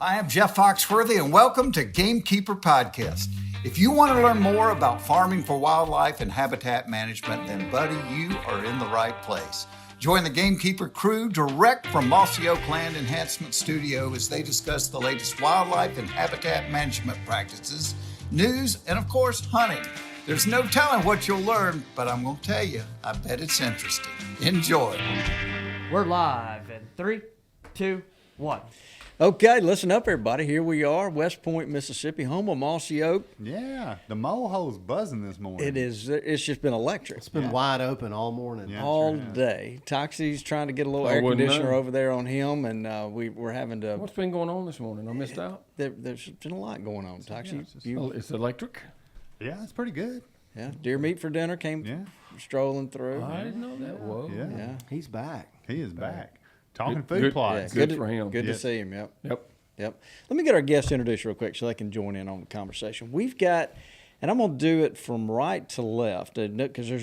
I am Jeff Foxworthy, and welcome to Gamekeeper Podcast. If you want to learn more about farming for wildlife and habitat management, then, buddy, you are in the right place. Join the Gamekeeper crew direct from Mossy Oak Land Enhancement Studio as they discuss the latest wildlife and habitat management practices, news, and, of course, hunting. There's no telling what you'll learn, but I'm going to tell you, I bet it's interesting. Enjoy. We're live in 3, 2, 1. Okay, listen up, everybody. Here we are, West Point, Mississippi, home of Mossy Oak. Yeah, the molehole's buzzing this morning. It is. It's just been electric. It's been wide open all morning. Yeah, all sure has. day. Toxie's trying to get a little air conditioner over there on him, and we're having to. What's been going on this morning? I missed out. There's been a lot going on, Toxie. It's electric. Yeah, it's pretty good. Yeah, deer meat for dinner came strolling through. I didn't know that. Whoa. Yeah, He's back. He is back. Talking Good- food good- plots. Good for him. Good to Yes. see him. Yep. Yep. Let me get our guests introduced real quick so they can join in on the conversation. We've got, and I'm going to do it from right to left because I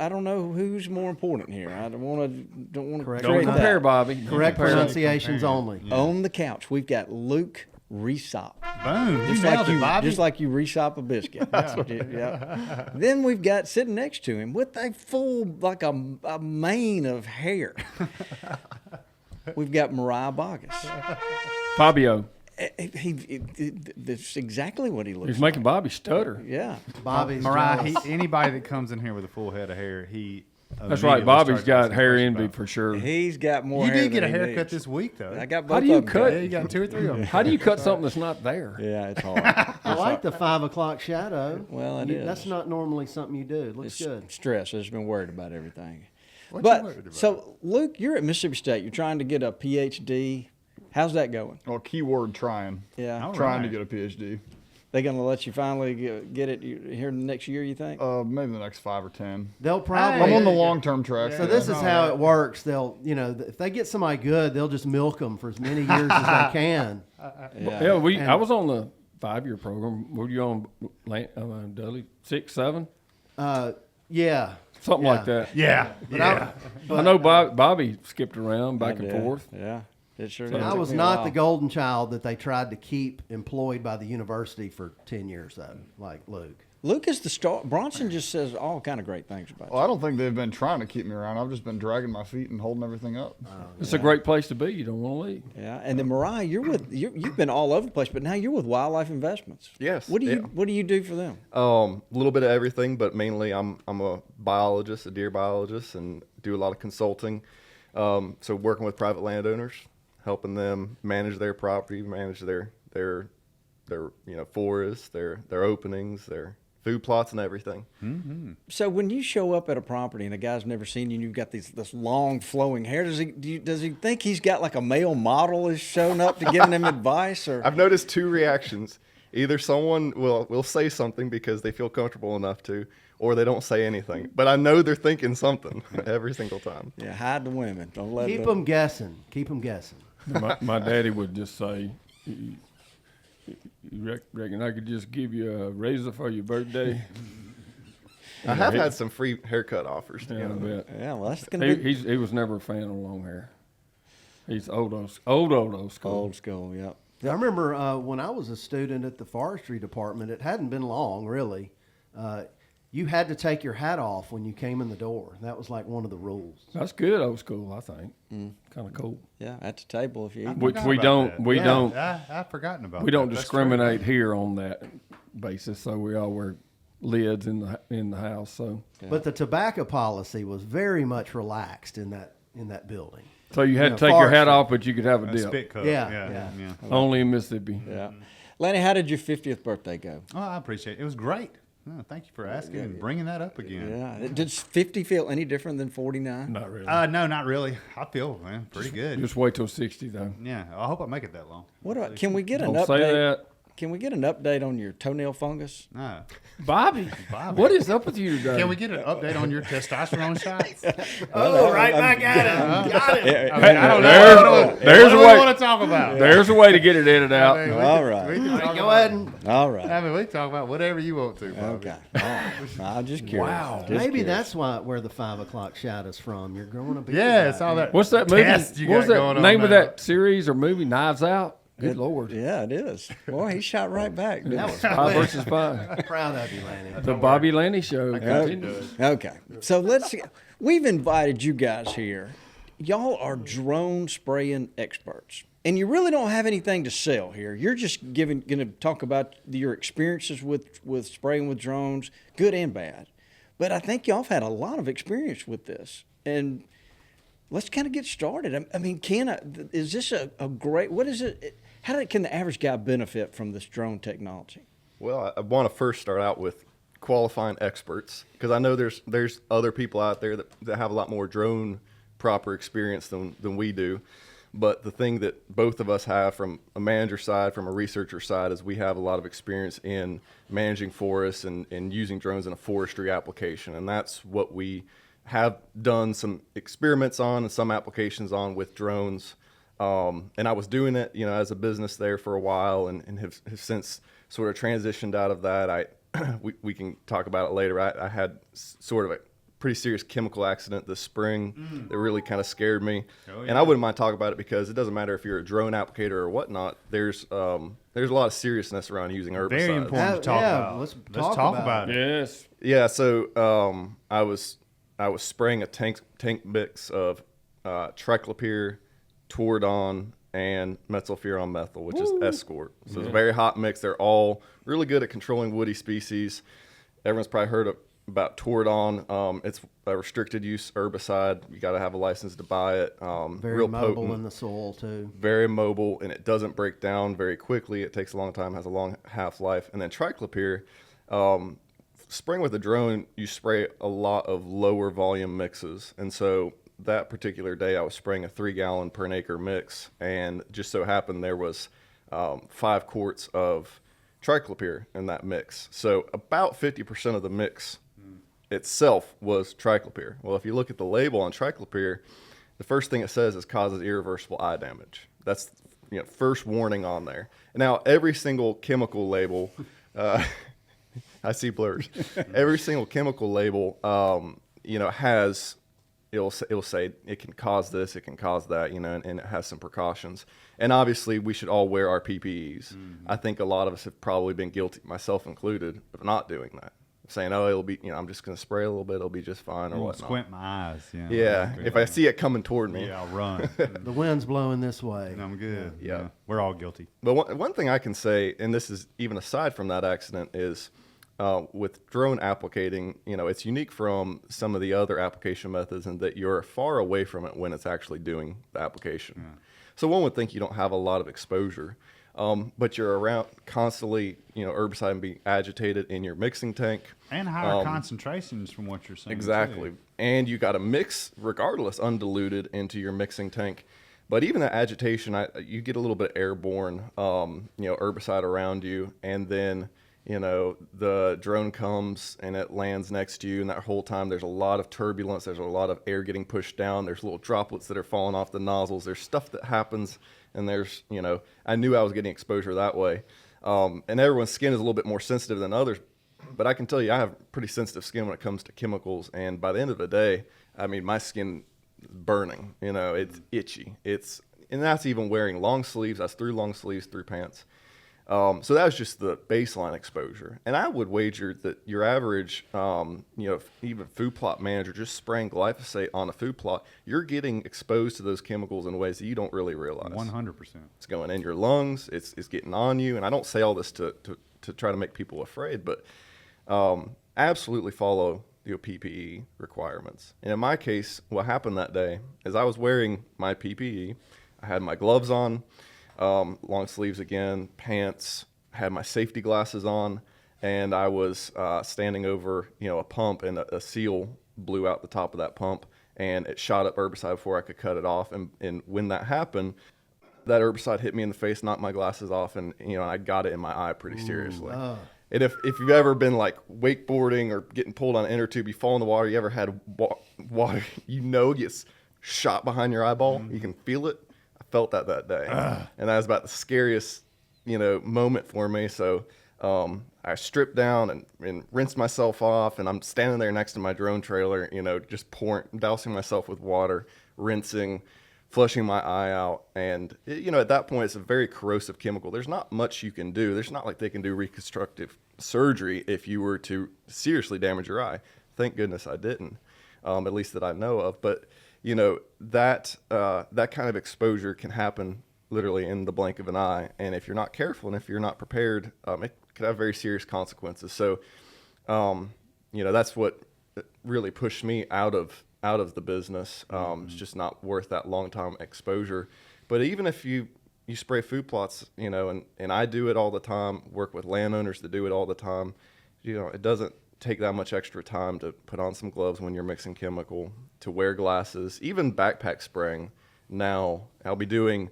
don't know who's more important here. I don't want to Correct. Don't create compare, that. Bobby. Correct Compare. pronunciations only. Yeah. On the couch, we've got Luke Resop. Boom. You Just nailed like it, you, Bobby. just like you resop a biscuit. Yeah. Then we've got sitting next to him with a full, like a mane of hair. We've got Moriah Boggess. Fabio. That's exactly what he looks He's like. making Bobby stutter. Yeah. Bobby's Mariah, jealous. anybody that comes in here with a full head of hair, he That's right. immediately Bobby's starts got asking hair questions envy about for sure. He's got more You hair did get a than he haircut needs. this week, though. I got both How do you of them cut? Yeah, you got 2 or 3 of them. How do you cut something that's not there? Yeah, it's hard. I like the 5 o'clock shadow. Well, it is. That's not normally something you do. It looks It's good. stress. I've just been worried about everything. What you But worried about? so, Luke, you're at Mississippi State. You're trying to get a PhD. How's that going? Well, keyword trying. Yeah. All Trying to right. get a PhD. They gonna let you finally get it here in the next year? You think? Maybe the next 5 or 10. They'll I'm probably. on the long-term track. So this is how it works. They'll, if they get somebody good, they'll just milk them for as many years as they can. Yeah, I was on the 5-year program. Were you on Dudley 6, 7, Yeah. something like that? Yeah. Yeah. I know Bobby skipped around back I and did. forth. Yeah, it sure So did. I Took was me a not while. the golden child that they tried to keep employed by the university for 10 years, though, like Luke. Luke is the star. Bronson just says all kind of great things about Well, I don't think they've been trying to keep me around. I've just been dragging my feet and holding everything up. It's a great place to be. You don't want to leave. you. Yeah, and then Moriah, you've been all over the place, but now you're with Wildlife Investments. Yes, What do yeah. you do for them? A little bit of everything, but mainly I'm a biologist, a deer biologist, and do a lot of consulting. So working with private landowners, helping them manage their property, manage their forests, their openings, their food plots, and everything. So when you show up at a property and a guy's never seen you, and you've got this long flowing hair, does he think he's got like a male model is showing up to giving him advice, or? I've noticed 2 reactions. Either someone will say something because they feel comfortable enough to, or they don't say anything. But I know they're thinking something every single time. Yeah, hide the women. Don't let Keep them guessing. Keep them guessing. My daddy would just say, "You reckon I could just give you a razor for your birthday?" I have had some free haircut offers. To Yeah, I give them. bet. Yeah, well, that's gonna be He was never a fan of long hair. He's old school. old school. Yep. I remember when I was a student at the forestry department, it hadn't been long, really. You had to take your hat off when you came in the door. That was like one of the rules. That's good old school, I think. Kind of cool. Yeah, at the table if you eat. Which Forgot we about don't that. we Yeah. don't I've forgotten about we that. don't That's discriminate here on that basis. So we all wear lids in the house. So But the tobacco policy was very much relaxed in that building. you had Yeah, to take your hat forestry. off, but you could have a A dip. spit cup. Yeah, Yeah. Only in Mississippi. Yeah. Lenny, how did your 50th birthday go? Oh, I appreciate it. It was great. Oh, thank you for asking and bringing that up again. Yeah. Did 50 feel any different than 49? Not really. No, not really. I feel, pretty good. Just wait till 60 though. Yeah, I hope I make it that long. Can we get an Don't say update? that. Can we get an update on your toenail fungus? No. Bobby, what is up with you today? Can we get an update on your testosterone shots? Oh, right back at it. Got it. I mean, I don't There's- know. there's what a do way- we want to talk about? There's a way to get it edited out. I mean, All right. We can talk Go ahead and All right. I mean, we can talk about whatever you want to, Bobby. Okay. All right. I'm just curious. Wow. Just maybe curious. that's where the 5 o'clock shadow's from. You're growing a beard. Yeah, it's all that. What's that movie? test you What was got that going on name of now. that series or movie? Knives Out. Good Lord. Yeah, it is. Boy, he shot right back. didn't That he? was 5 versus 5. proud of you, Lanny. The Bobby Lanny Show continues. Okay. So we've invited you guys here. Y'all are drone spraying experts. And you really don't have anything to sell here. You're just going to talk about your experiences with spraying with drones, good and bad. But I think y'all have had a lot of experience with this. And let's kind of get started. I mean, is this a great, what is it? Can the average guy benefit from this drone technology? Well, I want to first start out with qualifying experts, because I know there's other people out there that have a lot more drone proper experience than we do. But the thing that both of us have from a manager side, from a researcher side, is we have a lot of experience in managing forests and using drones in a forestry application. And that's what we have done some experiments on and some applications on with drones. And I was doing it, as a business there for a while, and have since sort of transitioned out of that. We can talk about it later. I had sort of a pretty serious chemical accident this spring that really kind of scared me. Oh, yeah. And I wouldn't mind talking about it, because it doesn't matter if you're a drone applicator or whatnot. There's a lot of seriousness around using herbicides. Very important to talk about. Let's talk about it. Yes. Yeah, so I was spraying a tank mix of triclopyr, Toradon, and methylfuran methyl, which is Escort. So it's a very hot mix. They're all really good at controlling woody species. Everyone's probably heard about Toradon. It's a restricted use herbicide. You got to have a license to buy it. Very real mobile potent, in the soil too. very mobile, and it doesn't break down very quickly. It takes a long time, has a long half-life. And then triclopyr, spraying with a drone, you spray a lot of lower volume mixes. And so that particular day I was spraying a 3 gallon per acre mix, and just so happened there was 5 quarts of triclopyr in that mix. So about 50% of the mix itself was triclopyr. Well, if you look at the label on triclopyr, the first thing it says is causes irreversible eye damage. That's first warning on there. And now every single chemical label, I see blurs. Every single chemical label, has it'll say it can cause this, it can cause that, and it has some precautions. And obviously, we should all wear our PPEs. I think a lot of us have probably been guilty, myself included, of not doing that. Saying, "Oh, it'll be, I'm just going to spray a little bit, it'll be just fine," or I won't whatnot. squint my eyes. Yeah, if I see it coming toward me. Yeah, I'll run. The wind's blowing this way. I'm good. Yeah. We're all guilty. But one thing I can say, and this is even aside from that accident, is with drone applicating, it's unique from some of the other application methods in that you're far away from it when it's actually doing the application. Yeah. So one would think you don't have a lot of exposure, but you're around constantly, herbicide being agitated in your mixing tank. And higher concentrations from what you're saying. Exactly. Too. And you got to mix, regardless, undiluted into your mixing tank. But even that agitation, you get a little bit airborne, herbicide around you, and then, the drone comes and it lands next to you, and that whole time there's a lot of turbulence, there's a lot of air getting pushed down, there's little droplets that are falling off the nozzles, there's stuff that happens, and there's, I knew I was getting exposure that way. And everyone's skin is a little bit more sensitive than others, but I can tell you I have pretty sensitive skin when it comes to chemicals, and by the end of the day, my skin is burning, it's itchy. And that's even wearing long sleeves. That's through long sleeves, through pants. So that was just the baseline exposure. And I would wager that your average, even food plot manager just spraying glyphosate on a food plot, you're getting exposed to those chemicals in ways that you don't really realize. 100%. It's going in your lungs. It's getting on you. And I don't say all this to try to make people afraid, but absolutely follow your PPE requirements. And in my case, what happened that day is I was wearing my PPE. I had my gloves on, long sleeves again, pants, had my safety glasses on, and I was standing over, a pump, and a seal blew out the top of that pump, and it shot up herbicide before I could cut it off. And when that happened, that herbicide hit me in the face, knocked my glasses off, and I got it in my eye pretty seriously. And if you've ever been like wakeboarding or getting pulled on an inner tube, you fall in the water, you ever had water, gets shot behind your eyeball, you can feel it. I felt that day. And that was about the scariest, moment for me. So I stripped down and rinsed myself off, and I'm standing there next to my drone trailer, just dousing myself with water, rinsing, flushing my eye out. And, at that point, it's a very corrosive chemical. There's not much you can do. There's not like they can do reconstructive surgery if you were to seriously damage your eye. Thank goodness I didn't, at least that I know of. But, that kind of exposure can happen literally in the blink of an eye. And if you're not careful and if you're not prepared, it could have very serious consequences. So, that's what really pushed me out of the business. It's just not worth that long time exposure. But even if you spray food plots, and I do it all the time, work with landowners that do it all the time, it doesn't take that much extra time to put on some gloves when you're mixing chemical, to wear glasses, even backpack spraying. Now I'll be doing,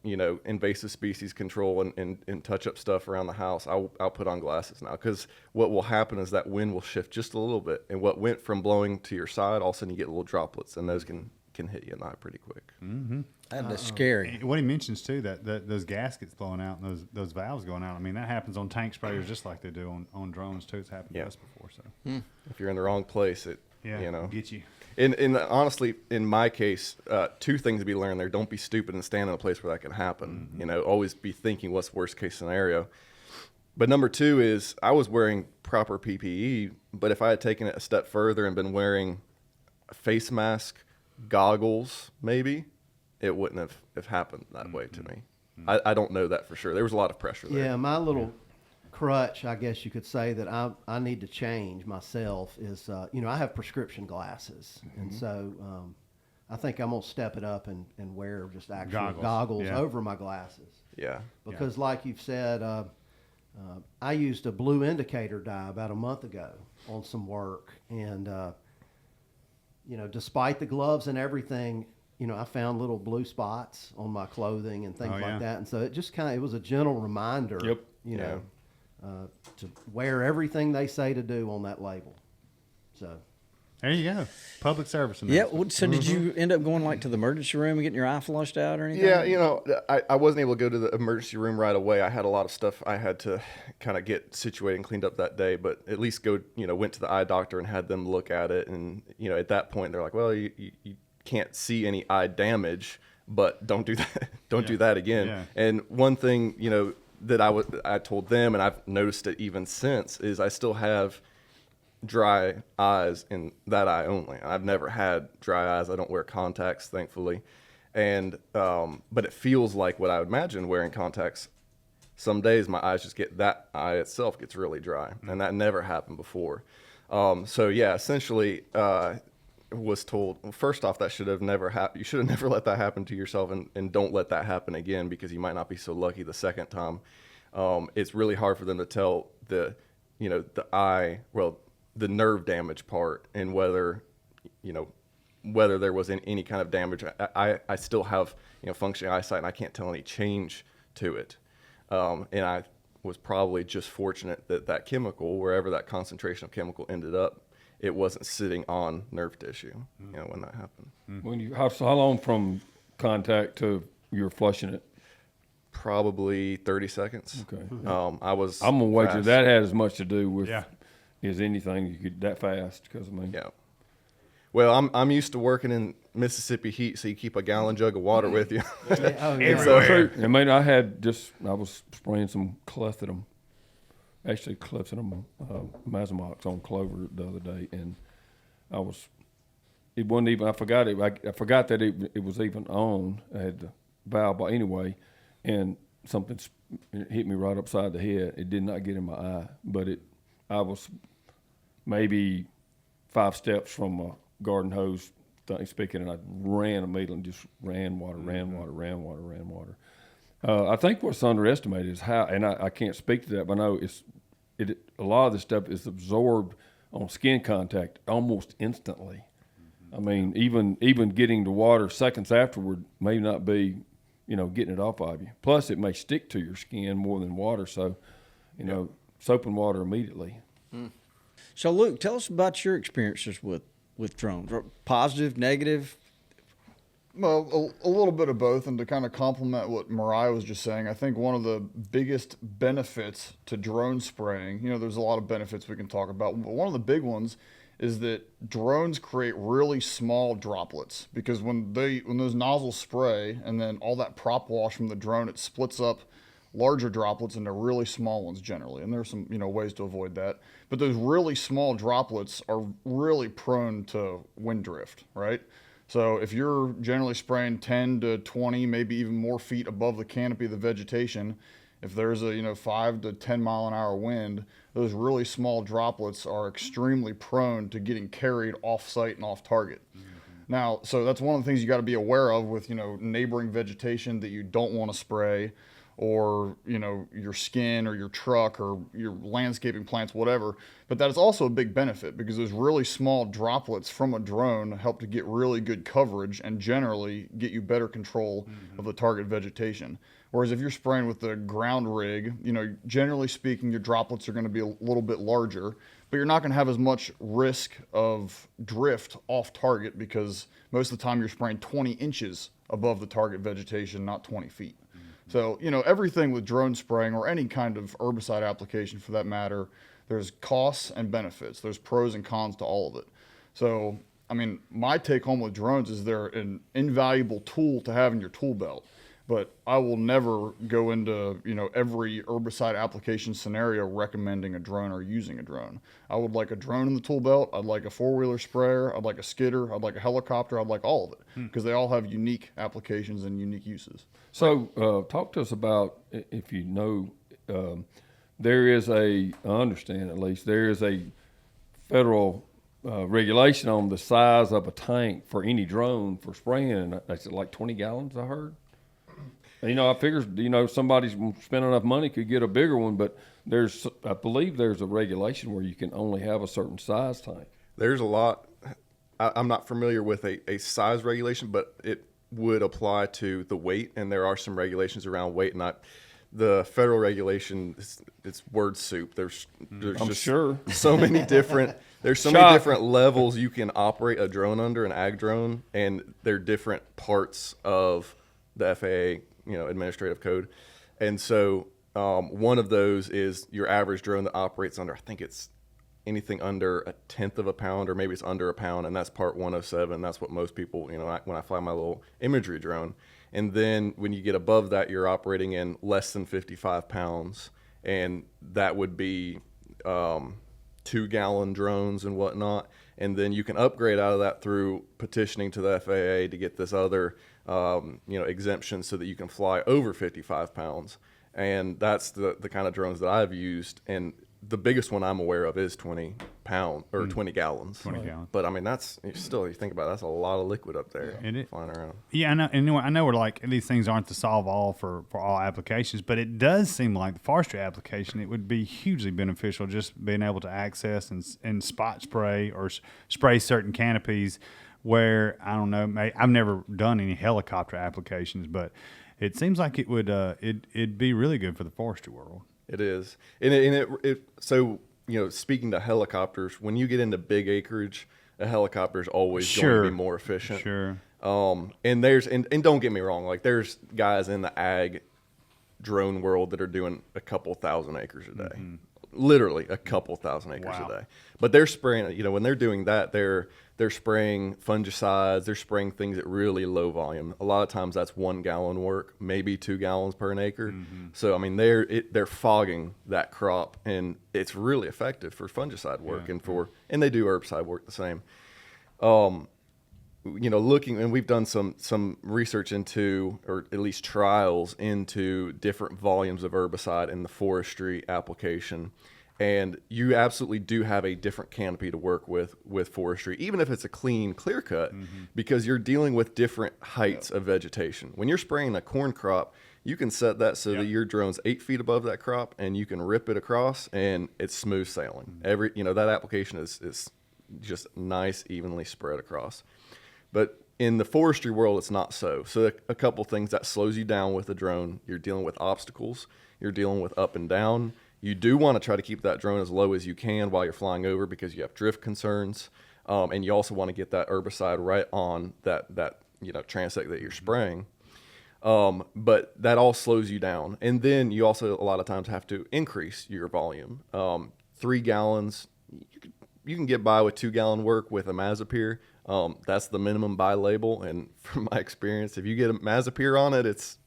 invasive species control and touch up stuff around the house. I'll put on glasses now, because what will happen is that wind will shift just a little bit, and what went from blowing to your side, all of a sudden you get little droplets, and those can hit you in the eye pretty quick. And that's scary. What he mentions too, that those gaskets blowing out and those valves going out. I mean, that happens on tank sprayers just like they do on drones too. It's happened to us before. So If you're in the wrong place, it get you. And honestly, in my case, two things to be learned there. Don't be stupid and stand in a place where that can happen. Always be thinking what's worst case scenario. But number two is, I was wearing proper PPE, but if I had taken it a step further and been wearing a face mask, goggles, maybe, it wouldn't have happened that way to me. I don't know that for sure. There was a lot of pressure there. Yeah, my little crutch, I guess you could say, that I need to change myself is, I have prescription glasses. And so I think I'm going to step it up and wear just actual goggles over my glasses. Yeah. Because like you've said, I used a blue indicator dye about a month ago on some work. And, despite the gloves and everything, I found little blue spots on my clothing and things like that. And so it just it was a gentle reminder, to wear everything they say to do on that label. So There you go. Public service Yeah. announcement. So did you end up going to the emergency room and getting your eye flushed out or anything? Yeah, I wasn't able to go to the emergency room right away. I had a lot of stuff I had to kind of get situated and cleaned up that day, but at least went to the eye doctor and had them look at it. And, at that point, they're like, well, you can't see any eye damage, but don't do that. Don't do that again. Yeah. And one thing, that I told them, and I've noticed it even since, is I still have dry eyes in that eye only. I've never had dry eyes. I don't wear contacts, thankfully. And but it feels like what I would imagine wearing contacts. Some days my eyes just that eye itself gets really dry, and that never happened before. So yeah, essentially was told, well, first off, that should have never happened. You should have never let that happen to yourself, and don't let that happen again, because you might not be so lucky the second time. It's really hard for them to tell the eye, the nerve damage part, and whether there was any kind of damage. I still have functioning eyesight, and I can't tell any change to it. And I was probably just fortunate that chemical, wherever that concentration of chemical ended up, it wasn't sitting on nerve tissue. When that happened. How long from contact to you're flushing it? Probably 30 seconds. Okay. I'm gonna wager fast. that had as much to do with Yeah. as anything you could that fast, because Yeah. Well, I'm used to working in Mississippi heat, so you keep a gallon jug of water with you. So, I was spraying some clethodim, actually clethodim mazamox on clover the other day, and it wasn't even, I forgot it. I forgot that it was even on. I had the valve, but anyway, and something hit me right upside the head. It did not get in my eye, but I was maybe 5 steps from a garden hose speaking, and I ran immediately and just ran water. I think what's underestimated is how, and I can't speak to that, but I know a lot of this stuff is absorbed on skin contact almost instantly. I mean, even getting to water seconds afterward may not be, getting it off of you. Plus, it may stick to your skin more than water, so, soap and water immediately. So, Luke, tell us about your experiences with drones. Positive, negative? Well, a little bit of both, and to kind of complement what Moriah was just saying, I think one of the biggest benefits to drone spraying, there's a lot of benefits we can talk about, but one of the big ones is that drones create really small droplets, because when those nozzles spray and then all that prop wash from the drone, it splits up larger droplets into really small ones generally. And there's some, ways to avoid that. But those really small droplets are really prone to wind drift, right? So if you're generally spraying 10 to 20, maybe even more feet above the canopy of the vegetation, if there's a 5 to 10 mile an hour wind, those really small droplets are extremely prone to getting carried off site and off target. Now, so that's one of the things you got to be aware of with, neighboring vegetation that you don't want to spray, or, your skin or your truck or your landscaping plants, whatever. But that is also a big benefit, because those really small droplets from a drone help to get really good coverage and generally get you better control of the target vegetation. Whereas if you're spraying with the ground rig, generally speaking, your droplets are going to be a little bit larger, but you're not going to have as much risk of drift off target, because most of the time you're spraying 20 inches above the target vegetation, not 20 feet. So, everything with drone spraying, or any kind of herbicide application for that matter, there's costs and benefits. There's pros and cons to all of it. So, my take home with drones is they're an invaluable tool to have in your tool belt. But I will never go into, every herbicide application scenario recommending a drone or using a drone. I would like a drone in the tool belt. I'd like a four-wheeler sprayer. I'd like a skidder. I'd like a helicopter. I'd like all of it, because they all have unique applications and unique uses. So talk to us about, if there is I understand at least, there is a federal regulation on the size of a tank for any drone for spraying. That's like 20 gallons, I heard. I figured, somebody's spent enough money could get a bigger one, but I believe there's a regulation where you can only have a certain size tank. There's a lot. I'm not familiar with a size regulation, but it would apply to the weight, and there are some regulations around weight. The federal regulation, it's word soup. There's I'm just sure so many different. There's so many different levels you can operate a drone under, an ag drone, and they're different parts of the FAA, administrative code. And so one of those is your average drone that operates under, I think it's anything under a tenth of a pound, or maybe it's under a pound, and that's part 107. That's what most people, when I fly my little imagery drone. And then when you get above that, you're operating in less than 55 pounds, and that would be 2-gallon drones and whatnot. And then you can upgrade out of that through petitioning to the FAA to get this other exemption, so that you can fly over 55 pounds. And that's the kind of drones that I've used. And the biggest one I'm aware of is 20 pound or 20 gallons. 20 gallons. But that's still, you think about it, that's a lot of liquid up there flying around. Yeah, I know. And I know we're like, these things aren't to solve all for all applications, but it does seem like the forestry application, it would be hugely beneficial just being able to access and spot spray or spray certain canopies where, I don't know, I've never done any helicopter applications, but it seems like it would it'd be really good for the forestry world. It is. And so, speaking to helicopters, when you get into big acreage, a helicopter is always going to be more efficient. Sure. And don't get me wrong, like there's guys in the ag drone world that are doing a couple thousand acres a day. Literally a couple thousand acres a day. But they're spraying, when they're doing that, they're spraying fungicides, they're spraying things at really low volume. A lot of times that's 1 gallon work, maybe 2 gallons per an acre. So, they're fogging that crop, and it's really effective for fungicide work and they do herbicide work the same. Looking, and we've done some research into, or at least trials into, different volumes of herbicide in the forestry application. And you absolutely do have a different canopy to work with forestry, even if it's a clean, clear cut, because you're dealing with different heights of vegetation. When you're spraying a corn crop, you can set that so that your drone's 8 feet above that crop, and you can rip it across, and it's smooth sailing. That application is just nice, evenly spread across. But in the forestry world, it's not so. So a couple things that slows you down with a drone. You're dealing with obstacles. You're dealing with up and down. You do want to try to keep that drone as low as you can while you're flying over, because you have drift concerns. And you also want to get that herbicide right on that transect that you're spraying. But that all slows you down. And then you also a lot of times have to increase your volume. 3 gallons, you can get by with 2-gallon work with a Mazapir. That's the minimum buy label, and from my experience, if you get a Mazapir on it, it's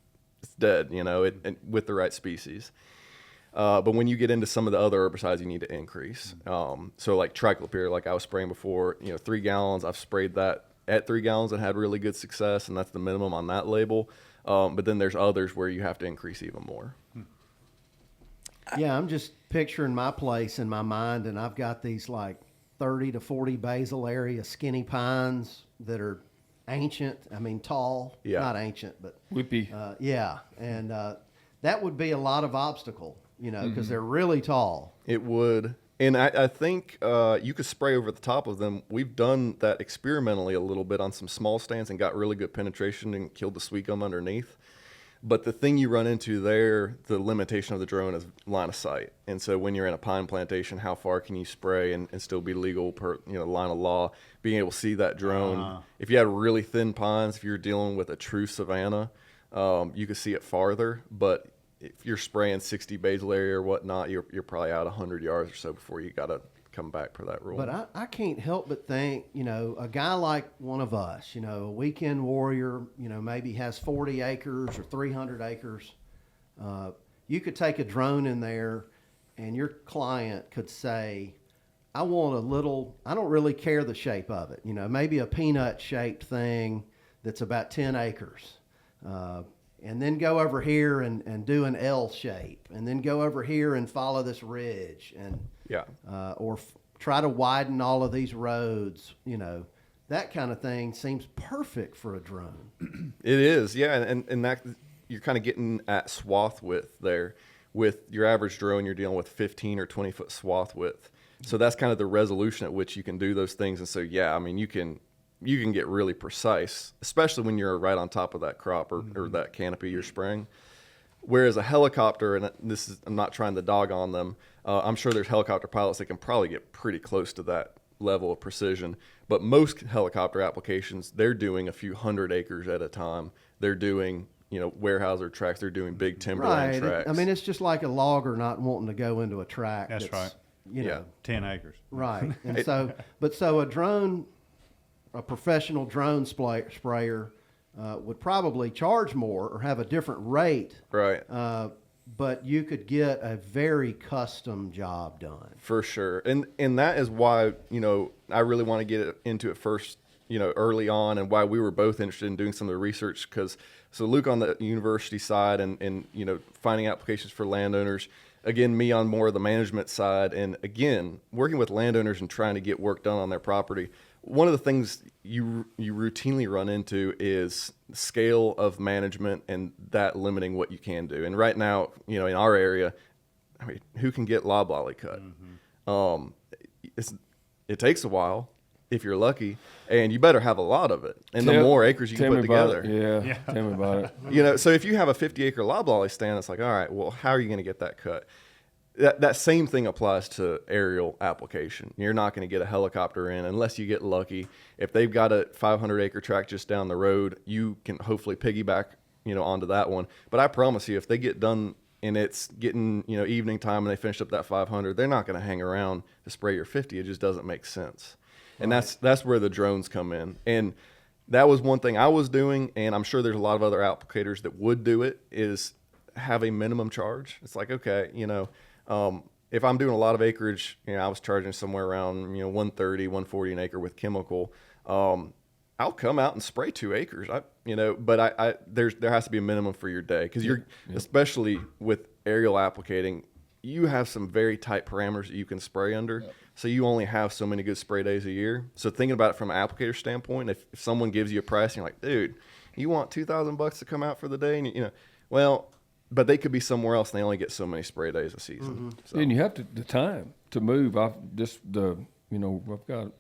dead, you know, with the right species. But when you get into some of the other herbicides, you need to increase. So like triclopyr, like I was spraying before, you know, 3 gallons, I've sprayed that at 3 gallons and had really good success, and that's the minimum on that label. But then there's others where you have to increase even more. Yeah, I'm just picturing my place in my mind, and I've got these like 30 to 40 basal area skinny pines that are ancient. I mean, tall, Yeah. not ancient, but Whippy. yeah. And that would be a lot of obstacle, you know, because they're really tall. It would. And I think you could spray over the top of them. We've done that experimentally a little bit on some small stands and got really good penetration and killed the sweet gum underneath. But the thing you run into there, the limitation of the drone is line of sight. And so when you're in a pine plantation, how far can you spray and still be legal per line of law? Being able to see that drone. If you had really thin pines, if you're dealing with a true savanna, you could see it farther. But if you're spraying 60 basal area or whatnot, you're probably out 100 yards or so before you got to come back for that rule. But I can't help but think, you know, a guy like one of us, you know, a weekend warrior, you know, maybe has 40 acres or 300 acres. You could take a drone in there and your client could say, I want a little, I don't really care the shape of it. You know, maybe a peanut shaped thing that's about 10 acres. And then go over here and do an L shape, and then go over here and follow this ridge, and Yeah. Try to widen all of these roads. You know, that kind of thing seems perfect for a drone. It is, yeah, and that you're kind of getting at swath width there. With your average drone, you're dealing with 15 or 20 foot swath width. So that's kind of the resolution at which you can do those things. And so, yeah, I mean, you can get really precise, especially when you're right on top of that crop or that canopy you're spraying. Whereas a helicopter, and I'm not trying to dog on them, I'm sure there's helicopter pilots that can probably get pretty close to that level of precision. But most helicopter applications, they're doing a few hundred acres at a time. They're doing, Weyerhaeuser tracks. They're doing big timberland tracks. I mean, it's just like a logger not wanting to go into a track. That's right. You know, 10 acres. right. And so a drone, a professional drone sprayer would probably charge more or have a different rate. Right. But you could get a very custom job done. For sure. And that is why, I really want to get into it first, early on, and why we were both interested in doing some of the research. So Luke on the university side and finding applications for landowners, again, me on more of the management side, and again, working with landowners and trying to get work done on their property. One of the things you routinely run into is scale of management and that limiting what you can do. And right now, in our area, I mean, who can get loblolly cut? It takes a while if you're lucky, and you better have a lot of it. And the more acres you can put together. Yeah, tell me about it. So if you have a 50-acre loblolly stand, it's like, all right, well, how are you going to get that cut? That same thing applies to aerial application. You're not going to get a helicopter in unless you get lucky. If they've got a 500-acre tract just down the road, you can hopefully piggyback, onto that one. But I promise you, if they get done and it's getting, evening time and they finish up that 500, they're not going to hang around to spray your 50. It just doesn't make sense. And that's where the drones come in. And that was one thing I was doing, and I'm sure there's a lot of other applicators that would do it, is have a minimum charge. It's like, okay, if I'm doing a lot of acreage, I was charging somewhere around, 130, 140 an acre with chemical. I'll come out and spray 2 acres, but there has to be a minimum for your day. Cause especially with aerial applicating, you have some very tight parameters that you can spray under. Yep. So you only have so many good spray days a year. So thinking about it from an applicator standpoint, if someone gives you a price and you're like, dude, you want $2,000 to come out for the day? And but they could be somewhere else and they only get so many spray days a season. Mm-hmm. So. And you have the time to move. I've got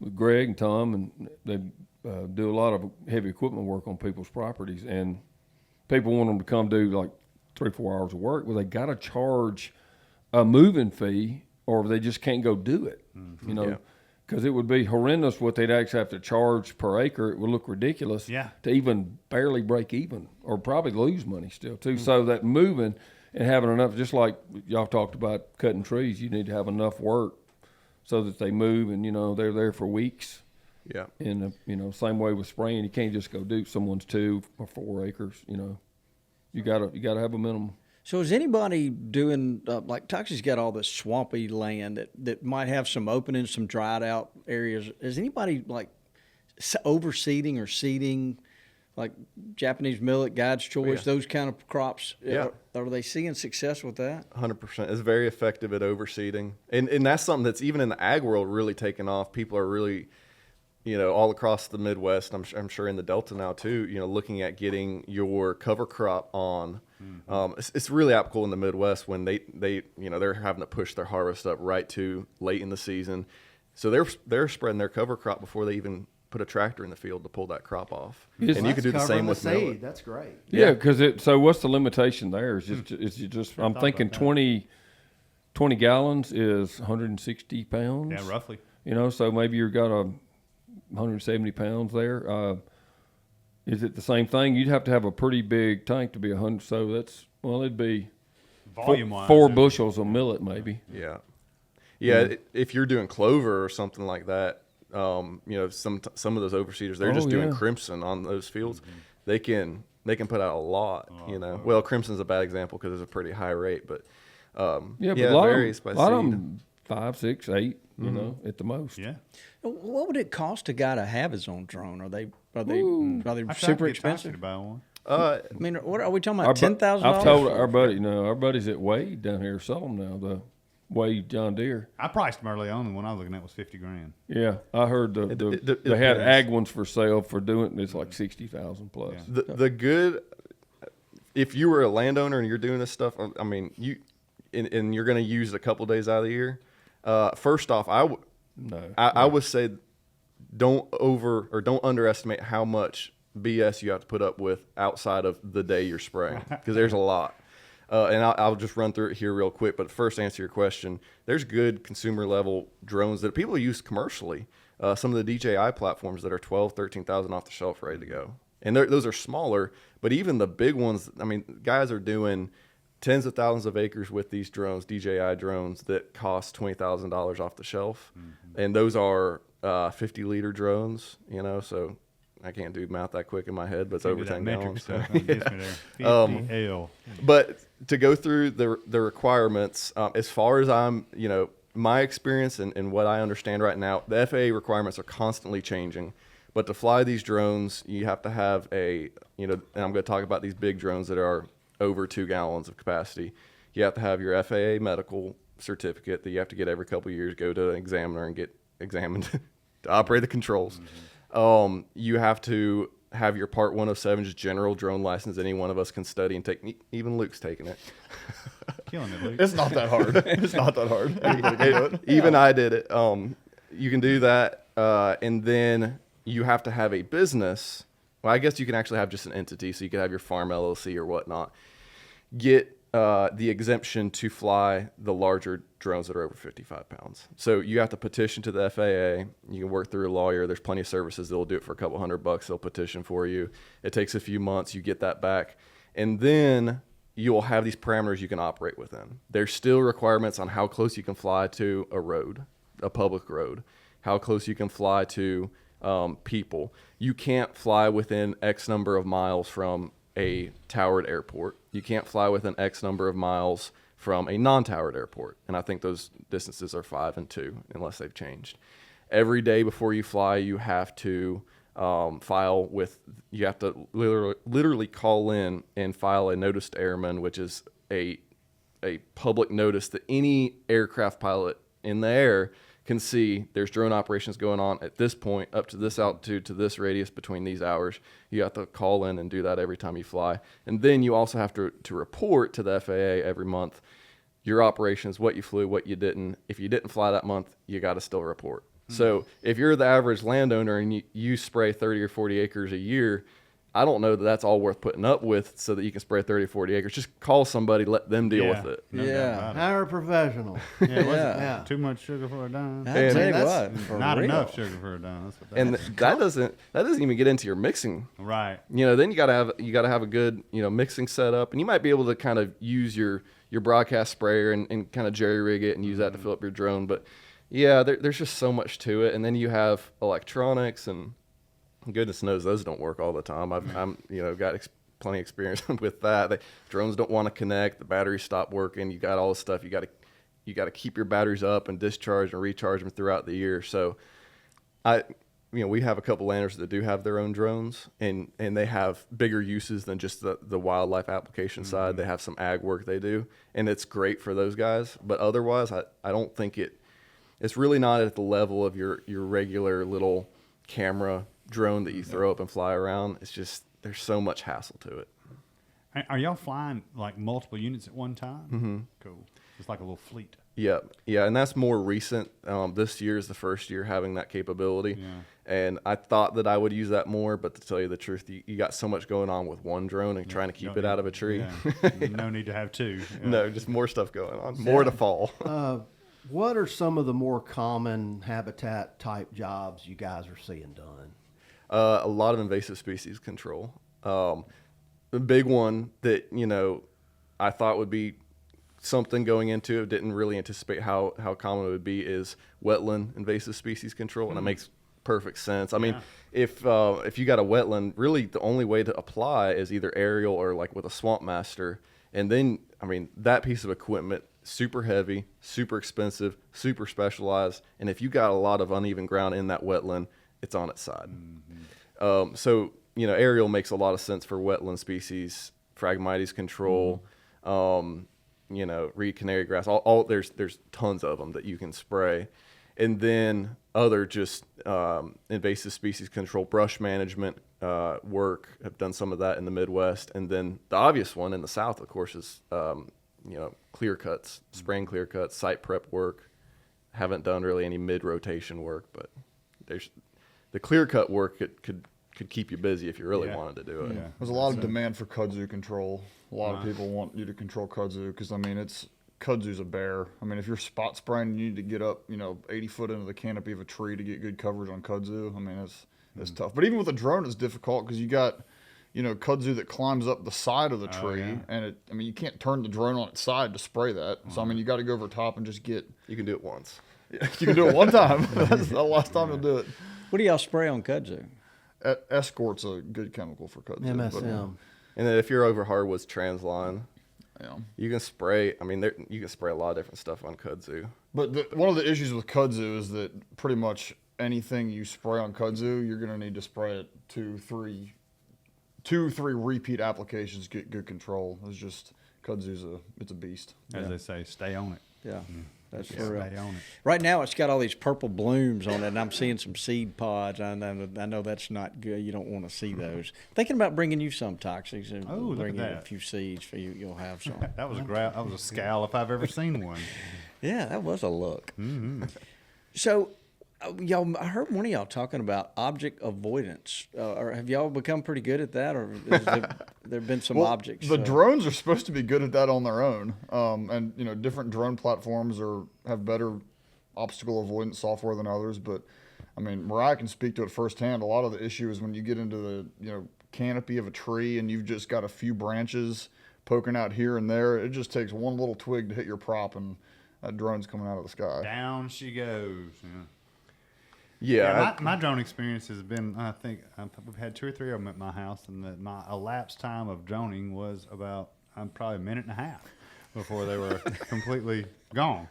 with Greg and Tom, and they do a lot of heavy equipment work on people's properties, and people want them to come do like 3-4 hours of work. Well, they got to charge a moving fee, or they just can't go do it. Mm-hmm. Because it would be horrendous what they'd actually have to charge per acre. It would look ridiculous to even barely break even, or probably lose money still too. Mm-hmm. So that moving and having enough, just like y'all talked about cutting trees, you need to have enough work so that they move and, they're there for weeks. Yeah. And, same way with spraying. You can't just go do someone's 2 or 4 acres, You gotta have a minimum. So is anybody doing, like Toxie's got all this swampy land that might have some openings, some dried out areas. Is anybody like overseeding or seeding, like Japanese millet, God's choice, those kind of crops? Yeah. Are they seeing success with that? 100%. It's very effective at overseeding. And that's something that's even in the ag world really taken off. People are really, all across the Midwest, I'm sure in the Delta now too, looking at getting your cover crop on. It's really applicable in the Midwest when they're having to push their harvest up right to late in the season. So they're spreading their cover crop before they even put a tractor in the field to pull that crop off. Yes. And you could do the same with seed. millet. That's great. Yeah, because so what's the limitation there? Is you just I'm thinking 20 gallons is 160 pounds. Yeah, roughly. So maybe you've got 170 pounds there. Is it the same thing? You'd have to have a pretty big tank to be 100. So it'd be Volume-wise, 4 bushels of millet maybe. Yeah. Yeah, if you're doing clover or something like that, some of those overseeders, they're just doing crimson on those fields. They can put out a lot, Well, crimson's a bad example because it's a pretty high rate, but But it varies by a lot of seed. them 5, 6, 8, at the most. Yeah. What would it cost a guy to have his own drone? Are they I tried super to get Toxie expensive? to buy one. I mean, what are we talking Our about? bu- $10,000? I've told our buddies at Wade down here sell them now. The Wade John Deere. I priced them early on, and one I was looking at was $50,000. Yeah, I heard It they had depends. ag ones for sale for doing it's like 60,000 plus. Yeah. The good, if you were a landowner and you're doing this stuff, I mean, and you're going to use it a couple days out of the year. First off, I would say don't underestimate how much BS you have to put up with outside of the day you're spraying, because there's a lot. And I'll just run through it here real quick. But first, answer your question. There's good consumer level drones that people use commercially. Some of the DJI platforms that are $12,000-$13,000 off the shelf, ready to go. And those are smaller, but even the big ones. I mean, guys are doing tens of thousands of acres with these drones, DJI drones that cost $20,000 off the shelf, and those are 50-liter drones. So I can't do math that quick in my head, but it's over 10 gallons. Stuff, So, gets me there. 50 L. But to go through the requirements, as far as my experience and what I understand right now, the FAA requirements are constantly changing. But to fly these drones, you have to have and I'm going to talk about these big drones that are over 2 gallons of capacity. You have to have your FAA medical certificate that you have to get every couple of years, go to an examiner and get examined to operate the controls. You have to have your Part 107 just general drone license. Any one of us can study and take. Even Luke's taking it. Killing it, Luke. It's not that hard. It's not that hard. Anybody can do it. Even I did it. You can do that, and then you have to have a business. Well, I guess you can actually have just an entity, so you can have your farm LLC or whatnot. Get the exemption to fly the larger drones that are over 55 pounds. So you have to petition to the FAA. You can work through a lawyer. There's plenty of services that will do it for a couple $100. They'll petition for you. It takes a few months. You get that back. And then you'll have these parameters you can operate within. There's still requirements on how close you can fly to a road, a public road, how close you can fly to people. You can't fly within X number of miles from a towered airport. You can't fly within X number of miles from a non-towered airport. And I think those distances are 5 and 2, unless they've changed. Every day before you fly, you have to you have to literally call in and file a notice to airmen, which is a public notice that any aircraft pilot in the air can see there's drone operations going on at this point, up to this altitude, to this radius between these hours. You have to call in and do that every time you fly. And then you also have to report to the FAA every month your operations, what you flew, what you didn't. If you didn't fly that month, you got to still report. So if you're the average landowner and you spray 30 or 40 acres a year, I don't know that that's all worth putting up with so that you can spray 30 or 40 acres. Just call somebody, let them deal with it. No doubt Yeah. about it. Hire a professional. Yeah, Yeah. Too much sugar for a dime. I'll tell you that's what, for Not real. enough sugar for a dime. That's what that And is. that doesn't even get into your mixing. Right. Then you gotta have a good mixing setup, and you might be able to kind of use your broadcast sprayer and kind of jerry rig it and use that to fill up your drone. But Yeah, there's just so much to it, and then you have electronics, and goodness knows those don't work all the time. I'm got plenty of experience with that. Drones don't want to connect. The batteries stop working. You got all this stuff. You got to keep your batteries up and discharge and recharge them throughout the year. So, we have a couple landers that do have their own drones, and they have bigger uses than just the wildlife application side. They have some ag work they do, and it's great for those guys. But otherwise, I don't think it's really not at the level of your regular little camera drone that you throw up and fly around. It's just there's so much hassle to it. Are y'all flying like multiple units at one time? Mm-hmm. Cool. It's like a little fleet. Yeah, and that's more recent. This year is the first year having that capability, and I thought that I would use that more, but to tell you the truth, you got so much going on with one drone and trying to keep it out of a tree. Yeah. No need to have two. Yeah. No, just more stuff going on, more to fall. What are some of the more common habitat type jobs you guys are seeing done? A lot of invasive species control. The big one that I thought would be something going into it, didn't really anticipate how common it would be, is wetland invasive species control, and it makes perfect sense. I mean, if you got a wetland, really the only way to apply is either aerial or like with a swamp master, and then that piece of equipment, super heavy, super expensive, super specialized, and if you got a lot of uneven ground in that wetland, it's on its side. So aerial makes a lot of sense for wetland species, Phragmites control. Reed canary grass, all there's tons of them that you can spray. And then other just invasive species control, brush management work. I've done some of that in the Midwest. And then the obvious one in the South, of course, is clear cuts, spraying clear cuts, site prep work. Haven't done really any mid-rotation work, but there's the clear cut work could keep you busy if you really wanted to do it. Yeah. There's a lot of demand for kudzu control. A lot of people want you to control kudzu because kudzu's a bear. If you're spot spraying, you need to get up 80 foot into the canopy of a tree to get good coverage on kudzu. It's tough. But even with a drone, it's difficult because you got kudzu that climbs up the side of the tree, and you can't turn the drone on its side to spray that. So you got to go over top and just get. You can do it once. Yeah, you can do it one time. That's the last time you'll do it. What do y'all spray on kudzu? Escort's a good chemical for kudzu. MSM. And then if you're over hardwoods, transline. Yeah. You can spray. You can spray a lot of different stuff on kudzu. But one of the issues with kudzu is that pretty much anything you spray on kudzu, you're going to need to spray it 2-3 repeat applications to get good control. It's just kudzu's it's a beast. As they say, stay on it. Yeah. That's Stay for on it. Right now, it's got all these purple blooms on it, and I'm seeing some seed pods. I know that's not good. You don't want to see those. Thinking about bringing you some toxics and bringing you a few seeds for you. You'll have some. That was a scowl if I've ever seen one. Yeah, that was a look. Mm-hmm. So, y'all, I heard one of y'all talking about object avoidance. Or have y'all become pretty good at that, or has there been some objects? The drones are supposed to be good at that on their own, and different drone platforms have better obstacle avoidance software than others. But Moriah can speak to it firsthand. A lot of the issue is when you get into the canopy of a tree and you've just got a few branches poking out here and there. It just takes one little twig to hit your prop, and that drone's coming out of the sky. Down she goes. Yeah, my drone experience has been, I think we've had 2 or 3 of them at my house, and my elapsed time of droning was about probably a minute and a half before they were completely gone.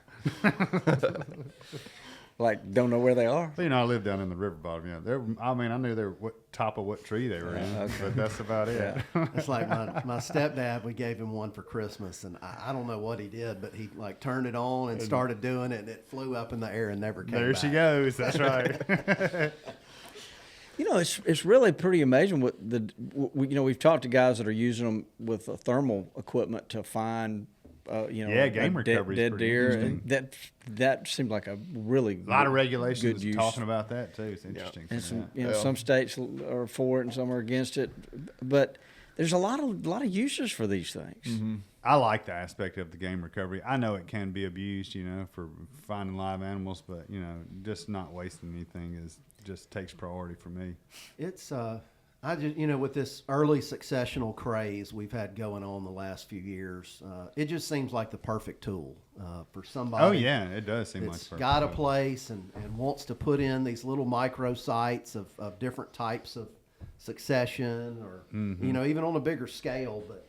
Like, don't know where they are? I live down in the river bottom. I knew they were top of what tree they were in, but that's about it. It's like my stepdad, we gave him one for Christmas, and I don't know what he did, but he turned it on and started doing it, and it flew up in the air and never came back. There she goes. That's right. It's really pretty amazing what we've talked to guys that are using them with thermal equipment to find game recovery dead deer, and that seems like a really lot of regulations good use. Talking about that too. It's interesting. And some states are for it and some are against it, but there's a lot of uses for these things. Mm-hmm. I like the aspect of the game recovery. I know it can be abused, for finding live animals, but just not wasting anything just takes priority for me. It's I just, with this early successional craze we've had going on the last few years, it just seems like the perfect tool for somebody. Oh yeah, it does seem like That's perfect. got a place and wants to put in these little micro sites of different types of succession, or even on a bigger scale. But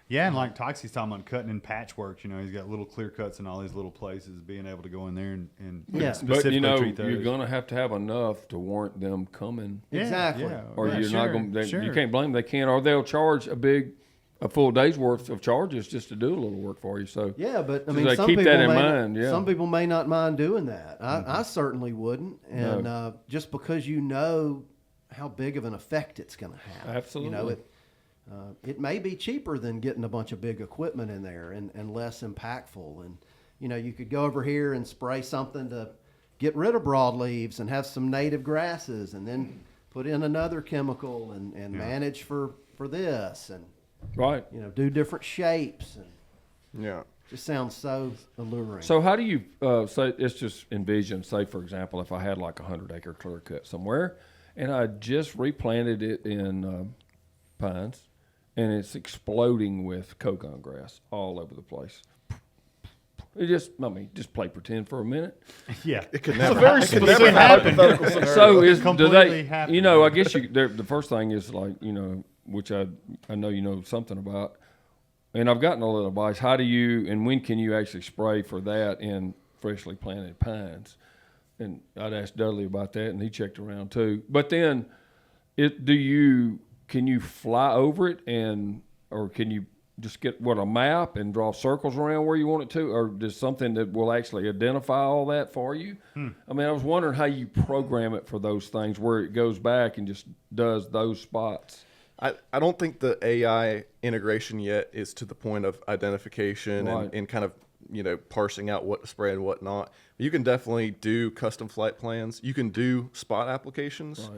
Yeah, and like Toxie's talking about cutting in patchwork, he's got little clear cuts in all these little places, being able to go in there and Yeah. specifically But treat those. you're going to have enough to warrant them coming. Yeah, Exactly. yeah. Or Yeah, you're sure, not going to, sure. you can't blame them. They can't, or they'll charge a full day's worth of charges just to do a little work for you. So yeah, but I So mean, they some keep people that in may mind, yeah. some people may not mind doing that. I certainly wouldn't, and just because how big of an effect it's going to have. Absolutely. It may be cheaper than getting a bunch of big equipment in there and less impactful. And, you could go over here and spray something to get rid of broadleaves and have some native grasses, and then put in another chemical and manage for this, and, right. do different shapes. And Yeah. just sounds so alluring. So how do you say, let's just envision, say, for example, if I had like a 100-acre clear cut somewhere and I just replanted it in pines, and it's exploding with cogon grass all over the place. Just play pretend for a minute. Yeah. It could It's never, a very it could never specific happen. hypothetical scenario. So do completely they? happen. I guess the first thing is like which I know you know something about, and I've gotten a little advice. How do you and when can you actually spray for that in freshly planted pines? And I'd asked Dudley about that, and he checked around too. But then, can you fly over it or can you just get a map and draw circles around where you want it to, or just something that will actually identify all that for you? I mean, I was wondering how you program it for those things where it goes back and just does those spots. I don't think the AI integration yet is to the point of identification Right. and kind of parsing out what to spray and what not. You can definitely do custom flight plans. You can do spot applications.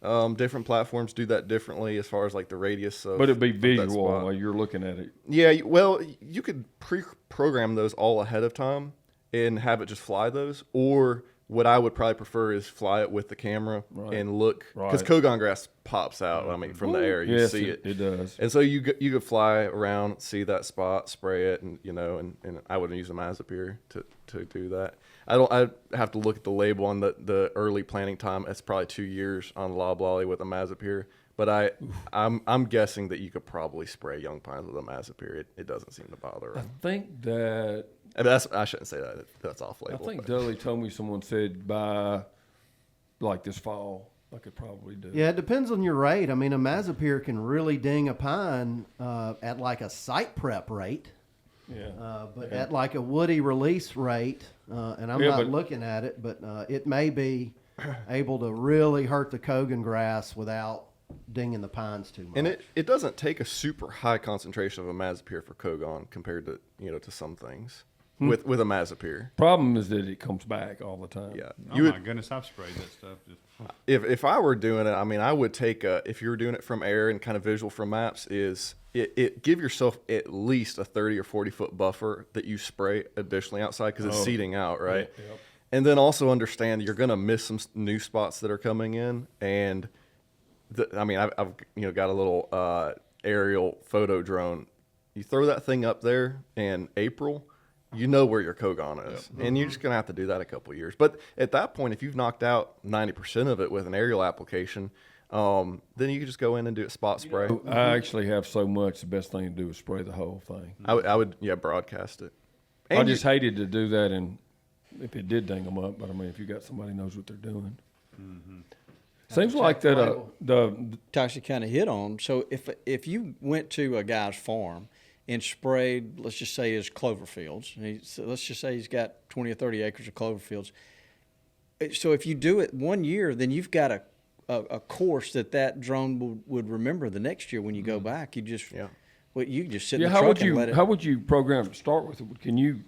Right. Different platforms do that differently as far as like the radius of. But it'd be of that visual spot. while you're looking at it. Yeah, well, you could pre-program those all ahead of time and have it just fly those. Or what I would probably prefer is fly it with the camera and look, because Right. cogon grass pops out. I mean, from the air, you Yes, see it. It does. And so you could fly around, see that spot, spray it, and and I wouldn't use a Mazapir to do that. I have to look at the label on the early planting time. It's probably 2 years on loblolly with a Mazapir. But I'm guessing that you could probably spray young pines with a Mazapir. It doesn't seem to bother I them. think that. And I shouldn't say that. That's off I label. think but- Dudley told me someone said by like this fall I could probably do. Yeah, it depends on your rate. I mean, a Mazapir can really ding a pine at like a site prep rate. Yeah. But at like a woody release rate, and I'm Yeah, not but- looking at it, but it may be able to really hurt the cogon grass without dinging the pines too much. And it doesn't take a super high concentration of a Mazapir for cogon compared to to some things with a Mazapir. Problem is that it comes back all the time. Yeah, Oh my goodness, I've sprayed that stuff. If I were doing it, I mean, I would take if you were doing it from air and kind of visual from maps, is it give yourself at least a 30 or 40 foot buffer that you spray additionally outside because it's seeding out, right? Yep. And then also understand you're going to miss some new spots that are coming in. And I've got a little aerial photo drone. You throw that thing up there in April, you know where your cogon is, and you're just going to have to do that a couple of years. But at that point, if you've knocked out 90% of it with an aerial application, then you can just go in and do a spot spray. I actually have so much. The best thing to do is spray the whole thing. I would broadcast it. I And just hated to do that, and if it did ding them up, but I mean, if you got somebody who knows what they're doing. Seems like that the Toxie kind of hit on. So if you went to a guy's farm and sprayed, let's just say his clover fields, let's just say he's got 20 or 30 acres of clover fields. So if you do it 1 year, then you've got a course that drone would remember the next year when you go back. You just you just sit in the truck and let it. How would you program to start with? Can you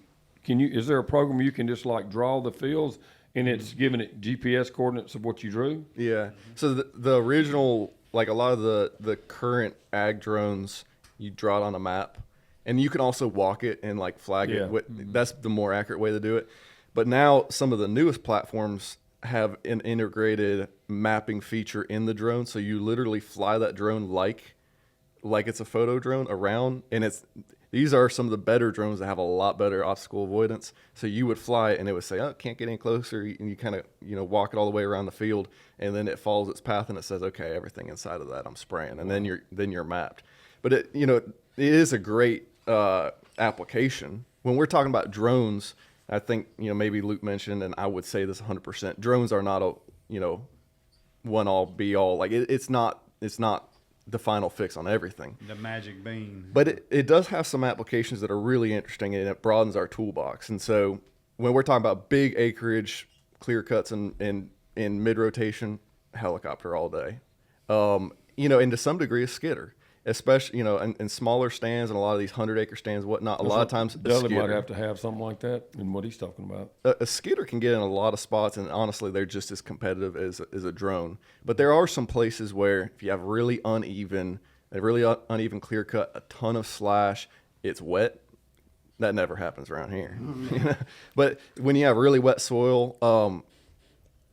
is there a program you can just like draw the fields and it's giving it GPS coordinates of what you drew? Yeah. So the original, like a lot of the current ag drones, you draw it on a map, and you can also walk it and like flag Yeah. it. That's the more accurate way to do it. But now some of the newest platforms have an integrated mapping feature in the drone, so you literally fly that drone like it's a photo drone around, and these are some of the better drones that have a lot better obstacle avoidance. So you would fly it and it would say, oh, can't get any closer, and you kind of walk it all the way around the field, and then it follows its path and it says, okay, everything inside of that I'm spraying, and then you're mapped. But it is a great application. When we're talking about drones, I think maybe Luke mentioned, and I would say this 100%, drones are not a one all be all. Like it's not the final fix on everything. The magic bean. But it does have some applications that are really interesting, and it broadens our toolbox. And so when we're talking about big acreage, clear cuts in mid-rotation, helicopter all day. And to some degree a skidder, especially, in smaller stands and a lot of these 100-acre stands, whatnot. A lot of times a Dudley might skidder. have to have something like that in what he's talking about. A skidder can get in a lot of spots, and honestly, they're just as competitive as a drone. But there are some places where if you have a really uneven clear cut, a ton of slash, it's wet. That never happens around here. But when you have really wet soil,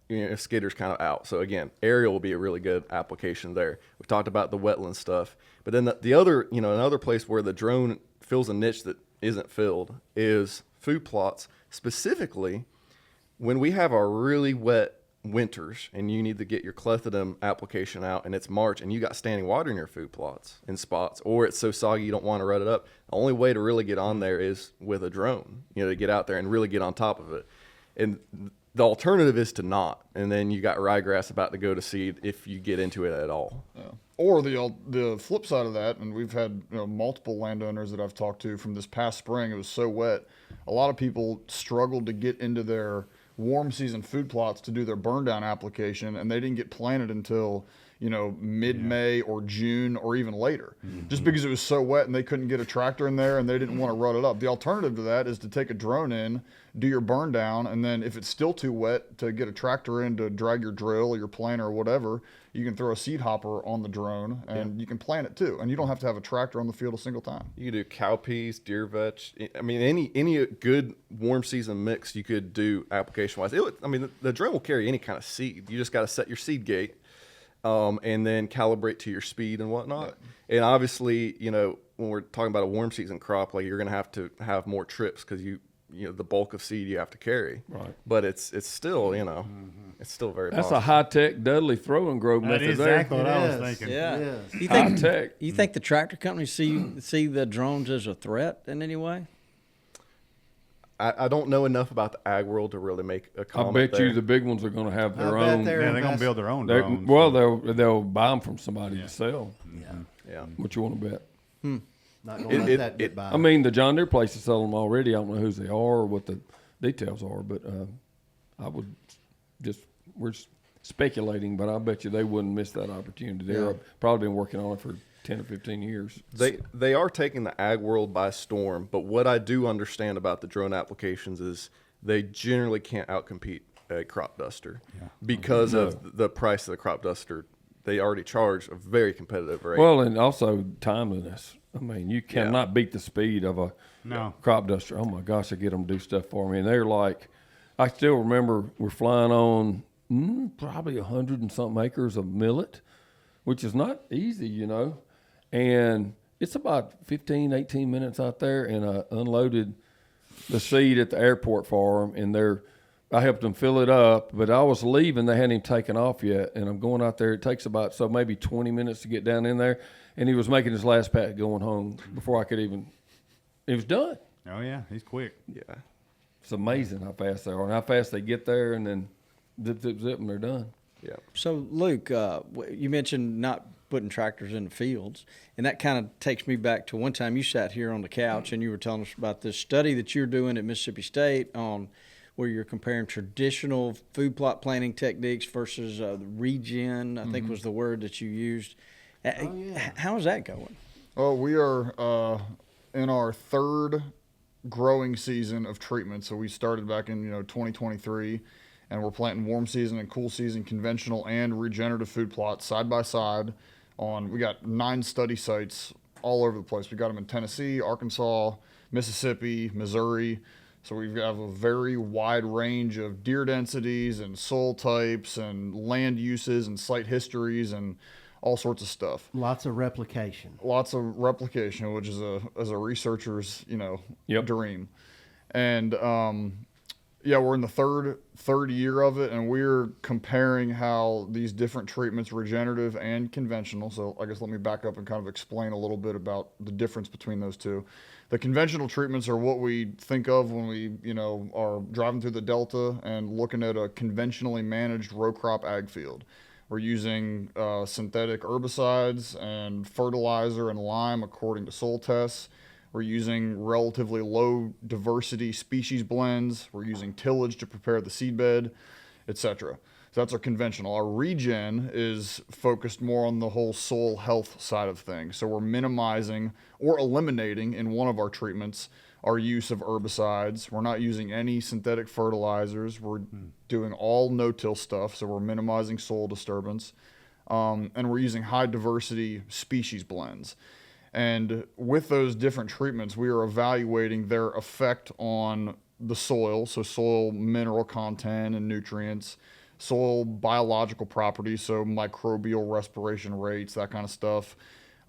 a skidder's kind of out. So again, aerial will be a really good application there. We talked about the wetland stuff, but then the other, another place where the drone fills a niche that isn't filled is food plots. Specifically, when we have our really wet winters and you need to get your clethodim application out and it's March and you got standing water in your food plots in spots, or it's so soggy you don't want to rut it up, the only way to really get on there is with a drone, to get out there and really get on top of it. And the alternative is to not, and then you got ryegrass about to go to seed if you get into it at all. Yeah. Or the flip side of that, and we've had multiple landowners that I've talked to from this past spring. It was so wet, a lot of people struggled to get into their warm season food plots to do their burn down application, and they didn't get planted until mid-May or June or even later, just because it was so wet and they couldn't get a tractor in there and they didn't want to rut it up. The alternative to that is to take a drone in, do your burn down, and then if it's still too wet to get a tractor in to drag your drill or your planter or whatever, you can throw a seed hopper on the drone and you can plant it too. And you don't have to have a tractor on the field a single time. You can do cowpeas, deer vetch. I mean, any good warm season mix you could do application wise. The drone will carry any kind of seed. You just got to set your seed gate. And then calibrate to your speed and whatnot. Yeah. And obviously, when we're talking about a warm season crop, like you're going to have more trips because the bulk of seed you have to carry. Right. But it's still, it's still very That's possible. a high-tech Dudley throw and grow That method is there. exactly what I was thinking. Yeah. Yes. You think the tractor companies see the drones as a threat in any way? I don't know enough about the ag world to really make a I comment bet there. you the big ones are going to have their I bet own. they're Yeah, they're going to build their own drones. They'll buy them from somebody to sell. Yeah. What you want to bet? Not going to let that get by. I mean, the John Deere places sell them already. I don't know whose they are or what the details are, but we're speculating, but I bet you they wouldn't miss that opportunity. They're probably been working on it for 10 or 15 years. They are taking the ag world by storm, but what I do understand about the drone applications is they generally can't outcompete a crop duster because of the price of the crop duster. They already charge a very competitive rate. Well, and also timeliness. I mean, you cannot beat the speed of a crop duster. Oh my gosh, I get them to do stuff for me, and they're like, I still remember we're flying on probably 100 and something acres of millet, which is not easy, and it's about 15, 18 minutes out there, and I unloaded the seed at the airport for them, and I helped them fill it up, but I was leaving. They hadn't even taken off yet, and I'm going out there. It takes about maybe 20 minutes to get down in there, and he was making his last pack going home before I could even – it was done. Oh, yeah, he's quick. Yeah. It's amazing how fast they are and how fast they get there, and then zip, zip, zip, and they're done. Yeah. So, Luke, you mentioned not putting tractors in the fields, and that kind of takes me back to one time you sat here on the couch and you were telling us about this study that you're doing at Mississippi State on where you're comparing traditional food plot planting techniques versus Regen, I think was the word that you used. How is that going? Oh, we are in our third growing season of treatment. So we started back in 2023, and we're planting warm season and cool season conventional and regenerative food plots side by side. We got 9 study sites all over the place. We got them in Tennessee, Arkansas, Mississippi, Missouri. So we have a very wide range of deer densities and soil types and land uses and site histories and all sorts of stuff. Lots of replication. Lots of replication, which is as a researcher's, Yep. dream. And yeah, we're in the third year of it, and we're comparing how these different treatments, regenerative and conventional. So I guess let me back up and kind of explain a little bit about the difference between those two. The conventional treatments are what we think of when we, are driving through the Delta and looking at a conventionally managed row crop ag field. We're using synthetic herbicides and fertilizer and lime according to soil tests. We're using relatively low diversity species blends. We're using tillage to prepare the seedbed, etc. So that's our conventional. Our regen is focused more on the whole soil health side of things. So we're minimizing or eliminating in one of our treatments our use of herbicides. We're not using any synthetic fertilizers. We're doing all no-till stuff, so we're minimizing soil disturbance. And we're using high diversity species blends. And with those different treatments, we are evaluating their effect on the soil, so soil mineral content and nutrients, soil biological properties, so microbial respiration rates, that kind of stuff.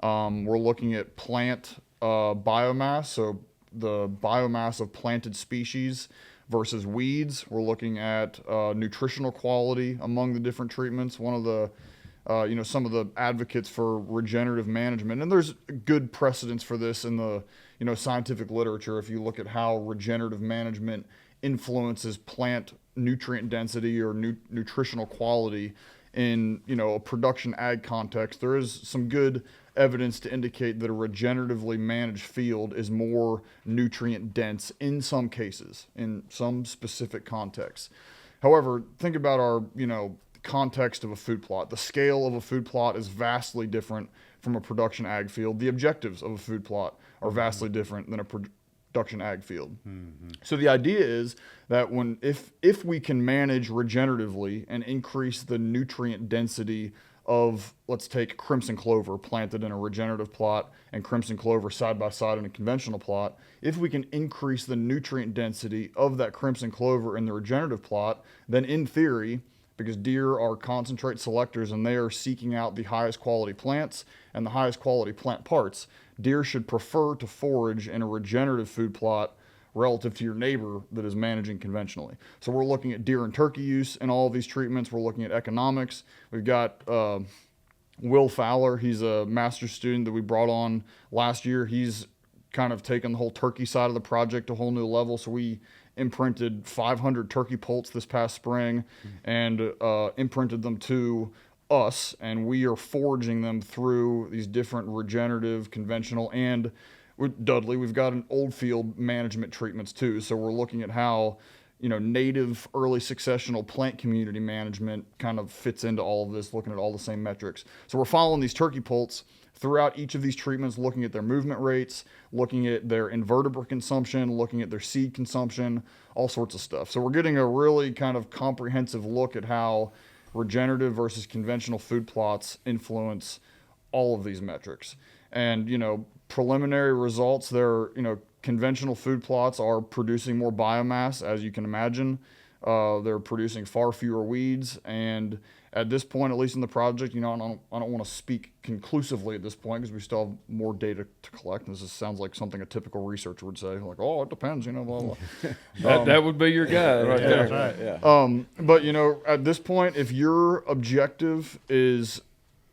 We're looking at plant biomass, so the biomass of planted species versus weeds. We're looking at nutritional quality among the different treatments. One of the some of the advocates for regenerative management, and there's good precedents for this in the, scientific literature. If you look at how regenerative management influences plant nutrient density or nutritional quality in, a production ag context, there is some good evidence to indicate that a regeneratively managed field is more nutrient dense in some cases, in some specific contexts. However, think about our, context of a food plot. The scale of a food plot is vastly different from a production ag field. The objectives of a food plot are vastly different than a production ag field. So the idea is that if we can manage regeneratively and increase the nutrient density of, let's take crimson clover planted in a regenerative plot and crimson clover side by side in a conventional plot, if we can increase the nutrient density of that crimson clover in the regenerative plot, then in theory, because deer are concentrate selectors and they are seeking out the highest quality plants and the highest quality plant parts, deer should prefer to forage in a regenerative food plot relative to your neighbor that is managing conventionally. So we're looking at deer and turkey use in all of these treatments. We're looking at economics. We've got Will Fowler. He's a master's student that we brought on last year. He's kind of taken the whole turkey side of the project to a whole new level. So we imprinted 500 turkey poults this past spring and imprinted them to us, and we are foraging them through these different regenerative, conventional, and with Dudley, we've got an old field management treatments too. So we're looking at how, native early successional plant community management kind of fits into all of this, looking at all the same metrics. So we're following these turkey poults throughout each of these treatments, looking at their movement rates, looking at their invertebrate consumption, looking at their seed consumption, all sorts of stuff. So we're getting a really kind of comprehensive look at how regenerative versus conventional food plots influence all of these metrics. And, preliminary results, conventional food plots are producing more biomass, as you can imagine. They're producing far fewer weeds, and at this point, at least in the project, I don't want to speak conclusively at this point because we still have more data to collect. This sounds like something a typical researcher would say, like, "Oh, it depends," blah blah. That would be your guy right there. Right. Yeah. But at this point, if your objective is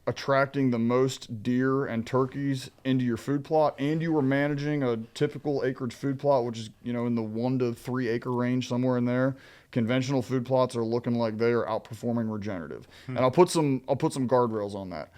attracting the most deer and turkeys into your food plot, and you were managing a typical acreage food plot, which is in the 1 to 3 acre range, somewhere in there, conventional food plots are looking like they are outperforming regenerative. And I'll put some guardrails on that.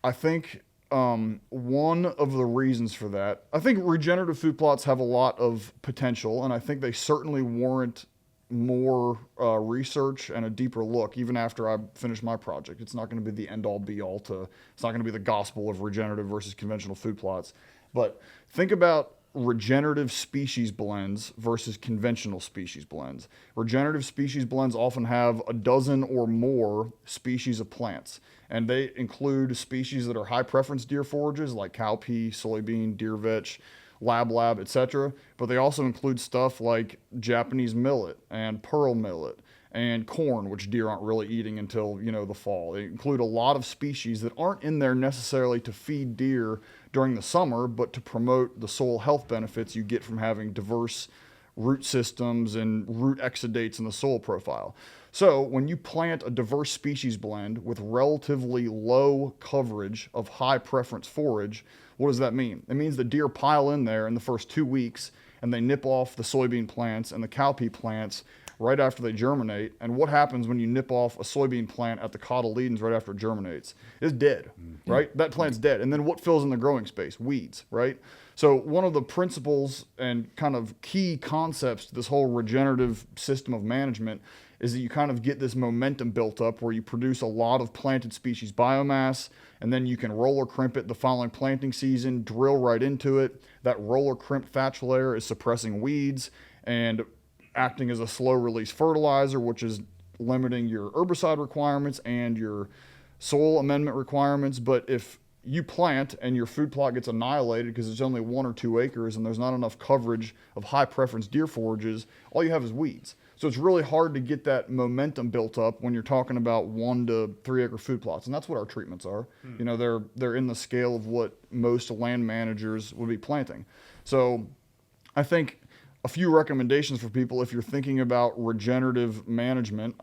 I think one of the reasons for that, I think regenerative food plots have a lot of potential, and I think they certainly warrant more research and a deeper look even after I finish my project. It's not going to be the end all be all it's not going to be the gospel of regenerative versus conventional food plots. But think about regenerative species blends versus conventional species blends. Regenerative species blends often have a dozen or more species of plants, and they include species that are high preference deer forages like cowpea, soybean, deer vetch, lab, etc. But they also include stuff like Japanese millet and pearl millet and corn, which deer aren't really eating until, the fall. They include a lot of species that aren't in there necessarily to feed deer during the summer, but to promote the soil health benefits you get from having diverse root systems and root exudates in the soil profile. So when you plant a diverse species blend with relatively low coverage of high preference forage, what does that mean? It means the deer pile in there in the first 2 weeks and they nip off the soybean plants and the cowpea plants right after they germinate. And what happens when you nip off a soybean plant at the cotyledons right after it germinates? It's dead, right? That plant's dead. And then what fills in the growing space? Weeds, right? So one of the principles and kind of key concepts to this whole regenerative system of management is that you kind of get this momentum built up where you produce a lot of planted species biomass, and then you can roller crimp it the following planting season, drill right into it. That roller crimp thatch layer is suppressing weeds and acting as a slow release fertilizer, which is limiting your herbicide requirements and your soil amendment requirements. But if you plant and your food plot gets annihilated because it's only 1 or 2 acres and there's not enough coverage of high preference deer forages, all you have is weeds. So it's really hard to get that momentum built up when you're talking about 1 to 3 acre food plots. And that's what our treatments are. They're in the scale of what most land managers would be planting. So I think a few recommendations for people if you're thinking about regenerative management.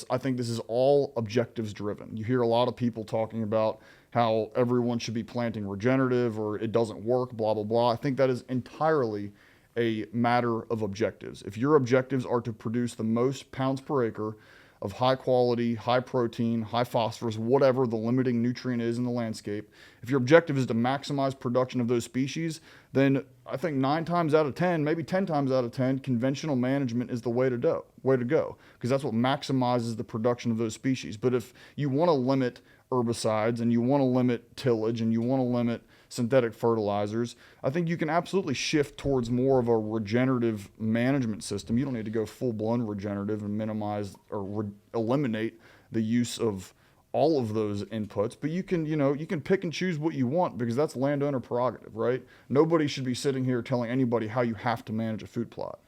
I think this is all objectives driven. You hear a lot of people talking about how everyone should be planting regenerative or it doesn't work, blah, blah, blah. I think that is entirely a matter of objectives. If your objectives are to produce the most pounds per acre of high quality, high protein, high phosphorus, whatever the limiting nutrient is in the landscape, if your objective is to maximize production of those species, then I think 9 times out of 10, maybe 10 times out of 10, conventional management is the way to go, because that's what maximizes the production of those species. But if you want to limit herbicides and you want to limit tillage and you want to limit synthetic fertilizers, I think you can absolutely shift towards more of a regenerative management system. You don't need to go full-blown regenerative and minimize or eliminate the use of all of those inputs, but you can pick and choose what you want because that's landowner prerogative, right? Nobody should be sitting here telling anybody how you have to manage a food plot.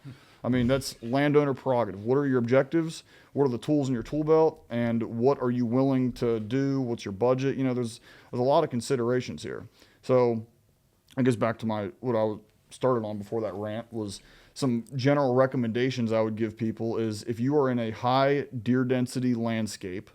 I mean, that's landowner prerogative. What are your objectives? What are the tools in your tool belt? And what are you willing to do? What's your budget? There's a lot of considerations here. So I guess back to what I started on before that rant was some general recommendations I would give people is if you are in a high deer density landscape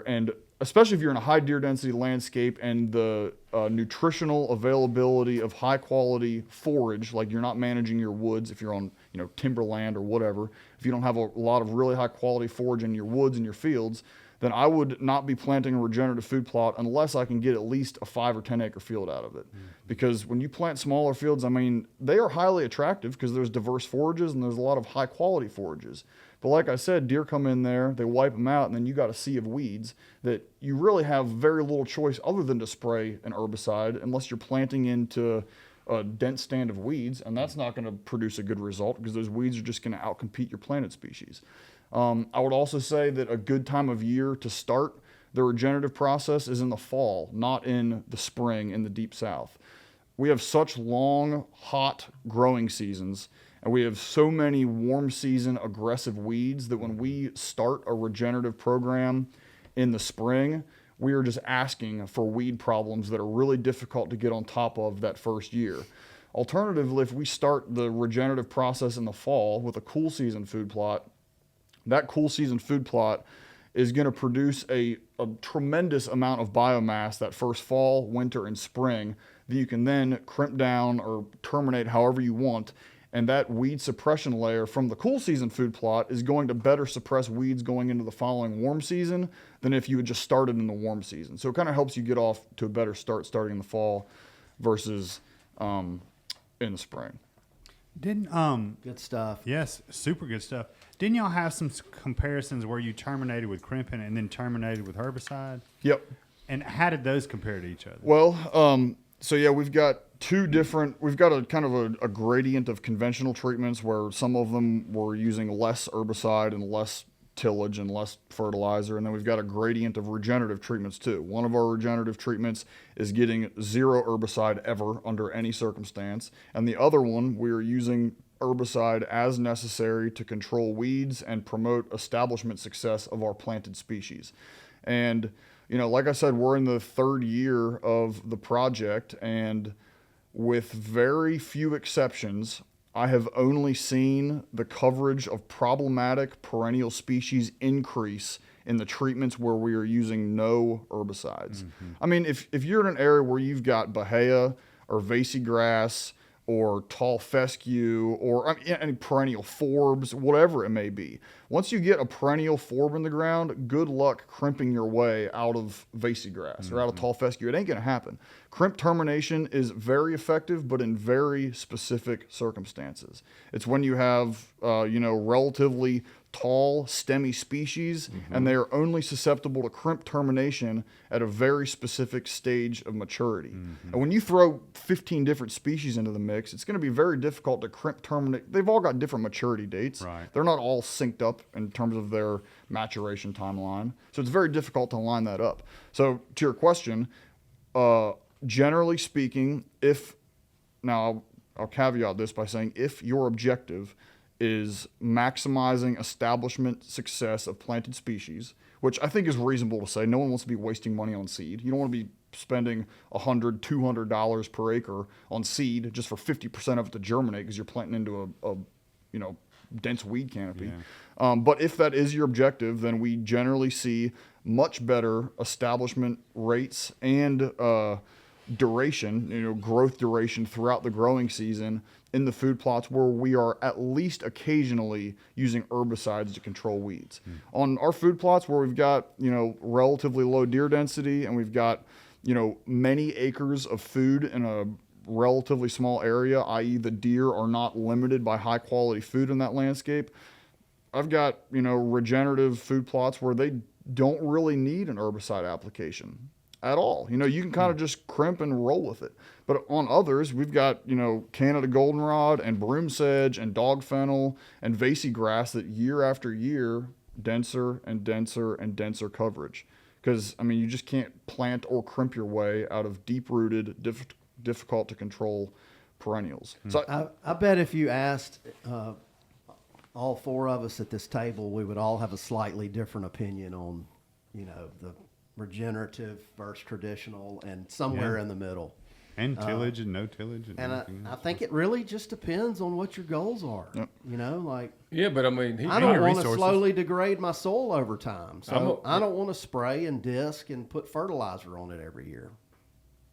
and especially if you're in a high deer density landscape and the nutritional availability of high quality forage, like you're not managing your woods, if you're on timberland or whatever, if you don't have a lot of really high quality forage in your woods and your fields, then I would not be planting a regenerative food plot unless I can get at least a 5 or 10 acre field out of it. Because when you plant smaller fields, I mean, they are highly attractive because there's diverse forages and there's a lot of high quality forages. But like I said, deer come in there, they wipe them out, and then you got a sea of weeds that you really have very little choice other than to spray an herbicide unless you're planting into a dense stand of weeds, and that's not going to produce a good result because those weeds are just going to outcompete your planted species. I would also say that a good time of year to start the regenerative process is in the fall, not in the spring in the deep south. We have such long, hot growing seasons, and we have so many warm season aggressive weeds that when we start a regenerative program in the spring, we are just asking for weed problems that are really difficult to get on top of that first year. Alternatively, if we start the regenerative process in the fall with a cool season food plot, that cool season food plot is going to produce a tremendous amount of biomass that first fall, winter, and spring that you can then crimp down or terminate however you want. And that weed suppression layer from the cool season food plot is going to better suppress weeds going into the following warm season than if you had just started in the warm season. So it kind of helps you get off to a better start starting in the fall versus in the spring. Good stuff. Yes, super good stuff. Didn't y'all have some comparisons where you terminated with crimping and then terminated with herbicide? Yep. And how did those compare to each other? Well, so yeah, we've got a kind of a gradient of conventional treatments where some of them were using less herbicide and less tillage and less fertilizer. And then we've got a gradient of regenerative treatments too. One of our regenerative treatments is getting 0 herbicide ever under any circumstance. And the other one, we're using herbicide as necessary to control weeds and promote establishment success of our planted species. And, you know, like I said, we're in the 3rd year of the project, and with very few exceptions, I have only seen the coverage of problematic perennial species increase in the treatments where we are using no herbicides. I mean, if you're in an area where you've got Bahia or Vacey grass or tall fescue or any perennial forbs, whatever it may be. Once you get a perennial forb in the ground, good luck crimping your way out of Vacey grass or out of tall fescue. It ain't going to happen. Crimp termination is very effective, but in very specific circumstances. It's when you have, relatively tall, stemmy species, and they are only susceptible to crimp termination at a very specific stage of maturity. And when you throw 15 different species into the mix, it's going to be very difficult to crimp terminate. They've all got different maturity dates. Right. They're not all synced up in terms of their maturation timeline. So it's very difficult to line that up. So to your question, generally speaking, I'll caveat this by saying if your objective is maximizing establishment success of planted species, which I think is reasonable to say. No one wants to be wasting money on seed. You don't want to be spending $100, $200 per acre on seed just for 50% of it to germinate because you're planting into a dense weed canopy. Yeah. But if that is your objective, then we generally see much better establishment rates and duration, growth duration throughout the growing season in the food plots where we are at least occasionally using herbicides to control weeds. On our food plots where we've got, relatively low deer density and we've got, many acres of food in a relatively small area, i.e. the deer are not limited by high quality food in that landscape, I've got, regenerative food plots where they don't really need an herbicide application at all. You can kind of just crimp and roll with it. But on others, we've got, Canada goldenrod and broom sedge and dog fennel and Vacey grass that year after year, denser and denser and denser coverage. Because, you just can't plant or crimp your way out of deep-rooted, difficult to control perennials. So I bet if you asked all 4 of us at this table, we would all have a slightly different opinion on, the regenerative versus traditional and somewhere in the middle. And tillage and no tillage. And I think it really just depends on what your goals are. Yep. Yeah, but I don't want to slowly degrade my soil over time. So I don't want to spray and disc and put fertilizer on it every year.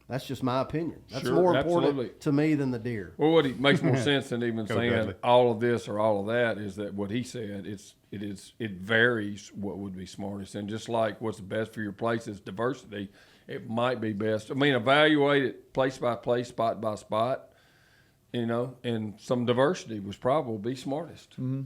That's just my opinion. That's more important to me than the deer. Well, what makes more sense than even saying all of this or all of that is that what he said, it varies what would be smartest. And just like what's best for your place is diversity, it might be best. Evaluate it place by place, spot by spot, and some diversity was probably smartest. Mm-hmm.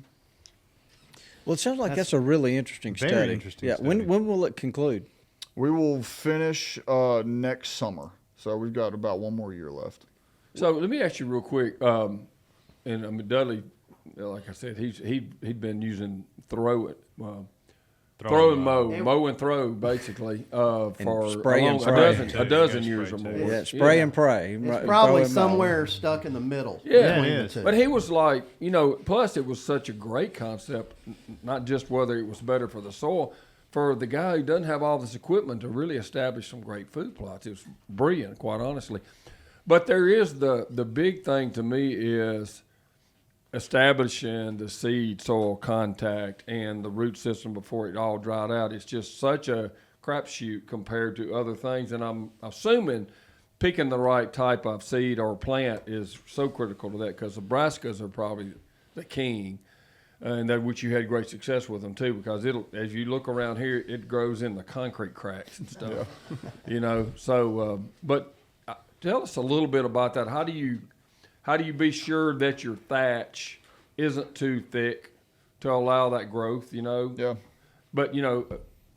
Well, it sounds like that's a really interesting study. Very interesting study. When will it conclude? We will finish next summer. So we've got about 1 more year left. So let me ask you real quick. Dudley, like I said, he'd been using throw and mow and throw basically for spray a dozen years or more. Yeah, spray and pray. It's probably somewhere stuck in the middle. Yeah, it is. But he was like, plus it was such a great concept, not just whether it was better for the soil. For the guy who doesn't have all this equipment to really establish some great food plots, it was brilliant, quite honestly. But there is the big thing to me is establishing the seed soil contact and the root system before it all dried out. It's just such a crapshoot compared to other things, and I'm assuming picking the right type of seed or plant is so critical to that because the brassicas are probably the king. And that which you had great success with them too, because as you look around here, it grows in the concrete cracks and stuff, So, but tell us a little bit about that. How do you be sure that your thatch isn't too thick to allow that growth? Yeah. But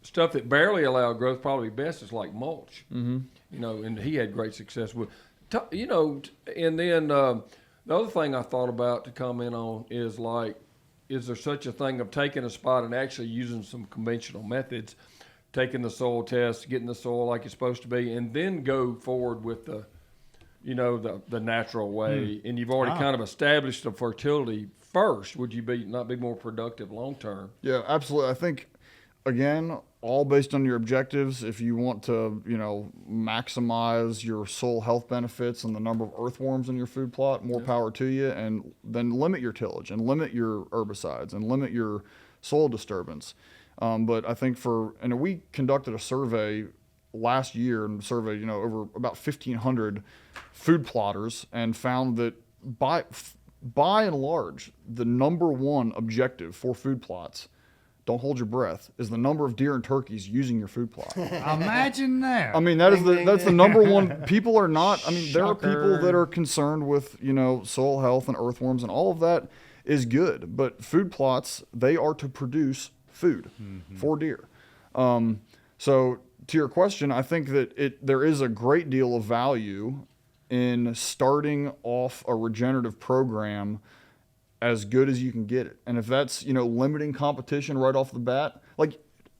stuff that barely allow growth probably best is like mulch. Mm-hmm. And he had great success with, and then the other thing I thought about to comment on is like. is there such a thing of taking a spot and actually using some conventional methods, taking the soil test, getting the soil like it's supposed to be, and then go forward with the, you know, the natural way, and you've already kind of established the fertility first, would you not be more productive long term? Yeah, absolutely. I think, again, all based on your objectives. If you want to, you know, maximize your soil health benefits and the number of earthworms in your food plot, more power to you. And then limit your tillage and limit your herbicides and limit your soil disturbance. But I think we conducted a survey last year, and surveyed, you know, over about 1,500 food plotters, and found that by and large, the number one objective for food plots, don't hold your breath, is the number of deer and turkeys using your food plot. Imagine that. I mean, that's the number one. People are not. I mean, there are people that are concerned with, you know, soil health and earthworms, and all of that is good. But food plots, they are to produce food for deer. So to your question, I think that there is a great deal of value in starting off a regenerative program as good as you can get it. And if that's, you know, limiting competition right off the bat, like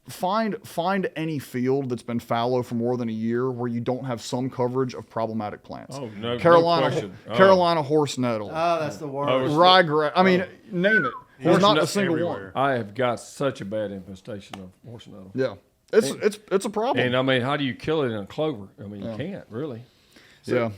find any field that's been fallow for more than a year where you don't have some coverage of problematic plants. Oh, no, Carolina, no question. Carolina horse nettle, Oh, that's the worst. ryegrass. I mean, name it. There's not a nuts single everywhere. one. I have got such a bad infestation of horse nettle. Yeah, it's a problem. And I mean, how do you kill it in a clover? I mean, you can't really. Yeah.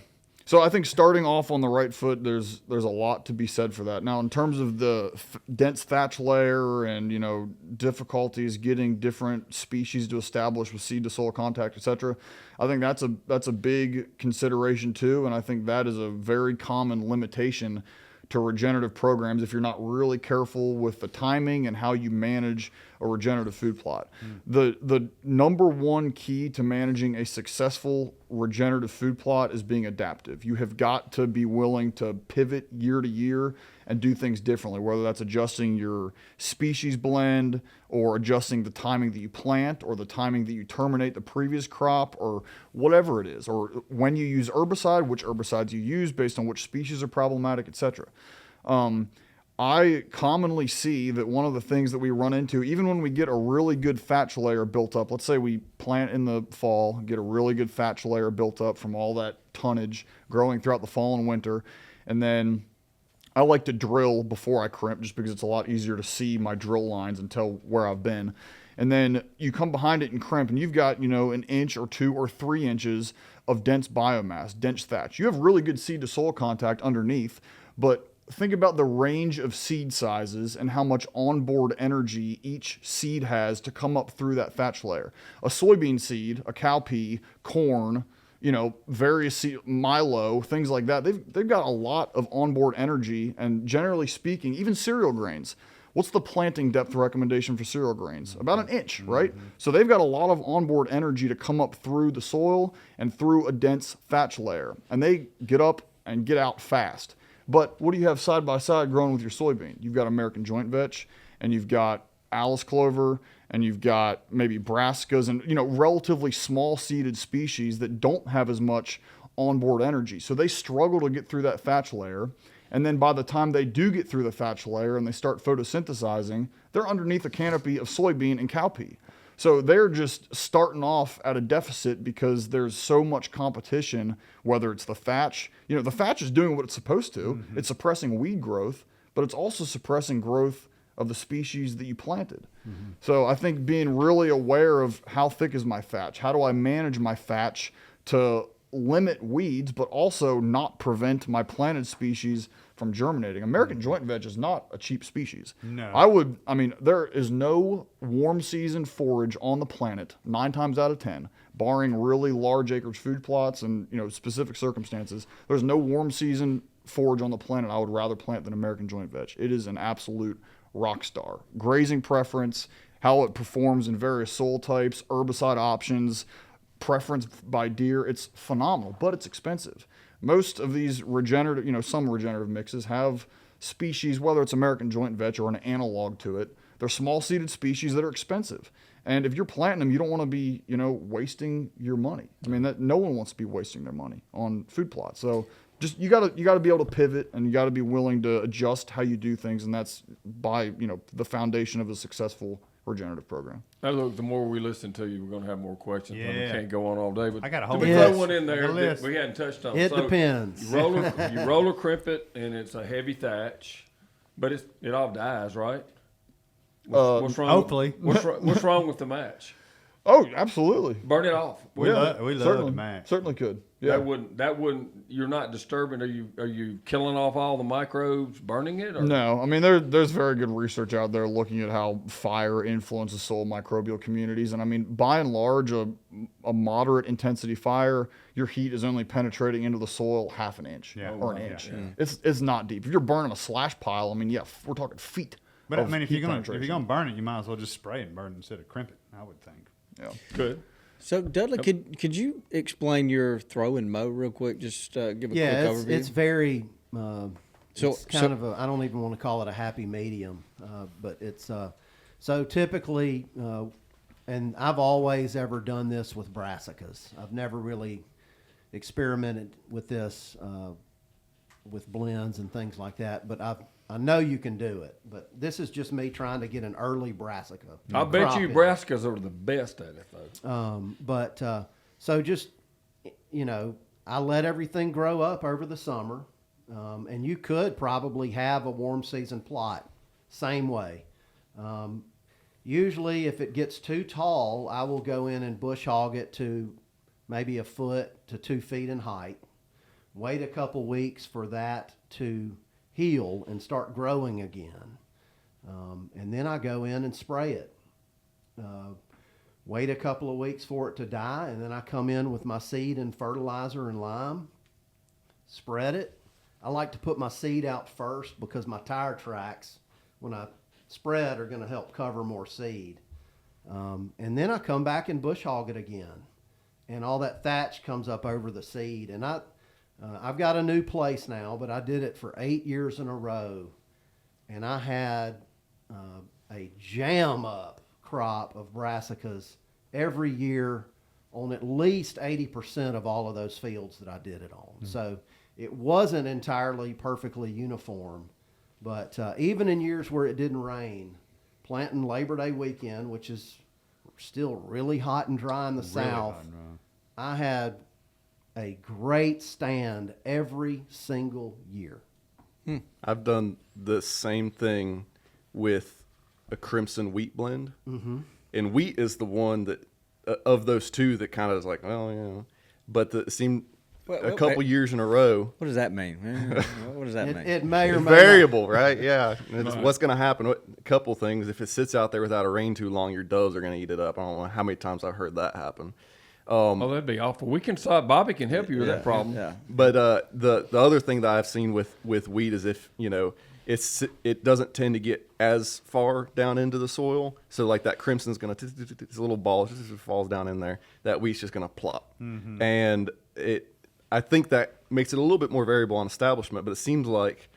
So I think starting off on the right foot, there's a lot to be said for that. Now, in terms of the dense thatch layer and, you know, difficulties getting different species to establish with seed to soil contact, etc., I think that's a big consideration too, and I think that is a very common limitation to regenerative programs if you're not really careful with the timing and how you manage a regenerative food plot. The number one key to managing a successful regenerative food plot is being adaptive. You have got to be willing to pivot year to year and do things differently, whether that's adjusting your species blend or adjusting the timing that you plant or the timing that you terminate the previous crop or whatever it is, or when you use herbicide, which herbicides you use based on which species are problematic, etc. I commonly see that one of the things that we run into, even when we get a really good thatch layer built up, let's say we plant in the fall, get a really good thatch layer built up from all that tonnage growing throughout the fall and winter, and then I like to drill before I crimp just because it's a lot easier to see my drill lines and tell where I've been. And then you come behind it and crimp, and you've got, you know, an inch or 2 or 3 inches of dense biomass, dense thatch. You have really good seed to soil contact underneath, but think about the range of seed sizes and how much onboard energy each seed has to come up through that thatch layer. A soybean seed, a cowpea, corn, you know, various seed, milo, things like that. They've got a lot of onboard energy, and generally speaking, even cereal grains. What's the planting depth recommendation for cereal grains? About 1 inch, right? So they've got a lot of onboard energy to come up through the soil and through a dense thatch layer, and they get up and get out fast. But what do you have side by side growing with your soybean? You've got American joint vetch, and you've got Alice clover, and you've got maybe brassicas, and, you know, relatively small seeded species that don't have as much onboard energy. So they struggle to get through that thatch layer. And then by the time they do get through the thatch layer and they start photosynthesizing, they're underneath a canopy of soybean and cowpea. So they're just starting off at a deficit because there's so much competition, whether it's the thatch. You know, the thatch is doing what it's supposed to. It's suppressing weed growth, but it's also suppressing growth of the species that you planted. So I think being really aware of how thick is my thatch, how do I manage my thatch to limit weeds, but also not prevent my planted species from germinating. American joint veg is not a cheap species. No. I mean, there is no warm season forage on the planet, 9 times out of 10, barring really large acreage food plots and, you know, specific circumstances. There's no warm season forage on the planet I would rather plant than American joint veg. It is an absolute rock star. Grazing preference, how it performs in various soil types, herbicide options, preference by deer, it's phenomenal, but it's expensive. Most of these regenerative, you know, some regenerative mixes have species, whether it's American joint veg or an analog to it, they're small seeded species that are expensive. And if you're planting them, you don't want to be, you know, wasting your money. I mean, no one wants to be wasting their money on food plots. So just you gotta be able to pivot, and you gotta be willing to adjust how you do things, and that's by the foundation of a successful regenerative program. Now, look, the more we listen to you, we're going to have more questions. I mean, we Yeah. can't go on all day. But I got a did whole we list. throw one in there Got a that list. we hadn't touched on? It So depends. You roller crimp it, and it's a heavy thatch, but it all dies, right? What's wrong? hopefully. What's wrong with the match? Oh, absolutely. Burn it off. We love certainly, the match. Certainly could. Yeah. That wouldn't. You're not disturbing. Are you killing off all the microbes, burning it? Or? No, I mean there's very good research out there looking at how fire influences soil microbial communities, and I mean by and large a moderate intensity fire, your heat is only penetrating into the soil half an inch or an inch. Yeah. It's not deep. If you're burning a slash pile, I mean we're talking feet. But I of mean, if heat you're gonna penetration. burn it, you might as well just spray it and burn it instead of crimp it. I would think. Yeah. Good. So Dudley, could you explain your throw and mow real quick? Just give a quick overview. It's very. So- It's kind of I don't even want to call it a happy medium, but it's so typically, and I've always ever done this with brassicas. I've never really experimented with this with blends and things like that, but I know you can do it. But this is just me trying to get an early brassica. I bet crop you in. brassicas are the best at it, though. But so just I let everything grow up over the summer, and you could probably have a warm season plot same way. Usually, if it gets too tall, I will go in and bush hog it to maybe 1 foot to 2 feet in height. Wait a couple weeks for that to heal and start growing again, and then I go in and spray it. Wait a couple of weeks for it to die, and then I come in with my seed and fertilizer and lime, spread it. I like to put my seed out first because my tire tracks, when I spread, are going to help cover more seed. And then I come back and bush hog it again, and all that thatch comes up over the seed. And I've got a new place now, but I did it for 8 years in a row, and I had a jam up crop of brassicas every year on at least 80% of all of those fields that I did it on. So it wasn't entirely perfectly uniform, but even in years where it didn't rain, planting Labor Day weekend, which is still really hot and dry in the south, I had a great stand every single year. I've done the same thing with a crimson wheat blend. Mm-hmm. And wheat is the one that, of those two, that kind of is like, well, yeah. But it seemed a couple years in a row. What does that mean? What does that mean? It may or It's may variable, right? Yeah. It's what's going to happen. A couple things. If it sits out there without a rain too long, your doves are going to eat it up. I don't know how many times I've heard that happen. Oh, that'd be awful. We can solve. Bobby can help you with that problem. Yeah. But the other thing that I've seen with wheat is if it doesn't tend to get as far down into the soil. So like that crimson's gonna this little ball just falls down in there. That wheat's just gonna plop, and I think that makes it a little bit more variable on establishment. But it seems like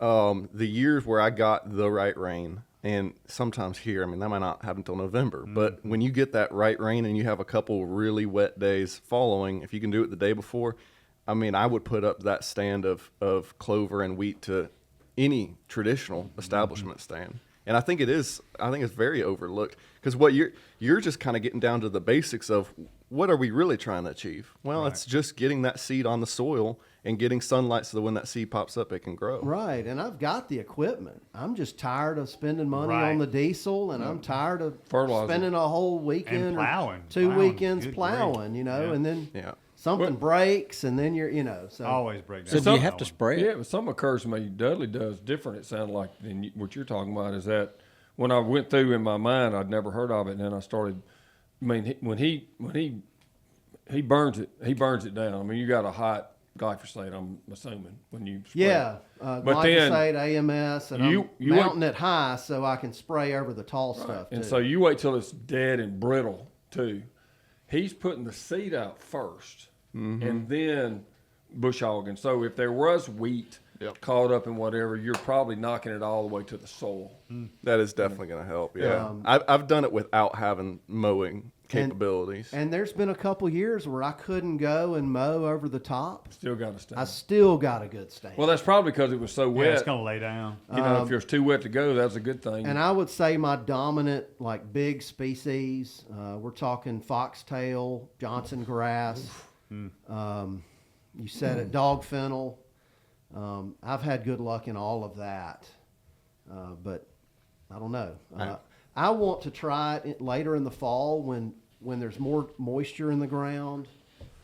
the years where I got the right rain. And sometimes here, I mean, that might not happen until November. But when you get that right rain and you have a couple really wet days following, if you can do it the day before, I mean, I would put up that stand of clover and wheat to any traditional establishment stand. And I think it's very overlooked because what you're just kind of getting down to the basics of what are we really trying to achieve? Well, it's just getting that seed on the soil and getting sunlight so that when that seed pops up, it can grow. Right, and I've got the equipment. I'm just tired of spending money Right. on the diesel, and I'm tired of Fertilizer. spending a whole weekend, And plowing. or 2 Plowing. weekends Good plowing, grief. and then Yeah. something breaks, and then so Always break So down. do you have to spray it? Yeah, but some occurs to me. Dudley does different. It sounded like than what you're talking about. Is that when I went through in my mind, I'd never heard of it, and then I started. I mean, when he burns it, he burns it down. I mean, you got a hot glyphosate, I'm assuming, when you spray Yeah, it. But glyphosate, AMS, and you I'm mounting it high so I can spray over the tall stuff too. And so you wait till it's dead and brittle too. He's putting the seed out first, and then bush hogging. So if there was wheat caught up in whatever, you're probably knocking it all the way to the soil. That is definitely going to help. Yeah, I've done it without having mowing capabilities. And there's been a couple years where I couldn't go and mow over the top. Still got to stay. I still got a good stand. Well, that's probably because it was so Yeah, wet. it's gonna lay down. You know, if it was too wet to go, that's a good thing. And I would say my dominant, like big species, we're talking foxtail, Johnson grass. You said it, dog fennel. I've had good luck in all of that, but I don't know. I want to try it later in the fall when there's more moisture in the ground,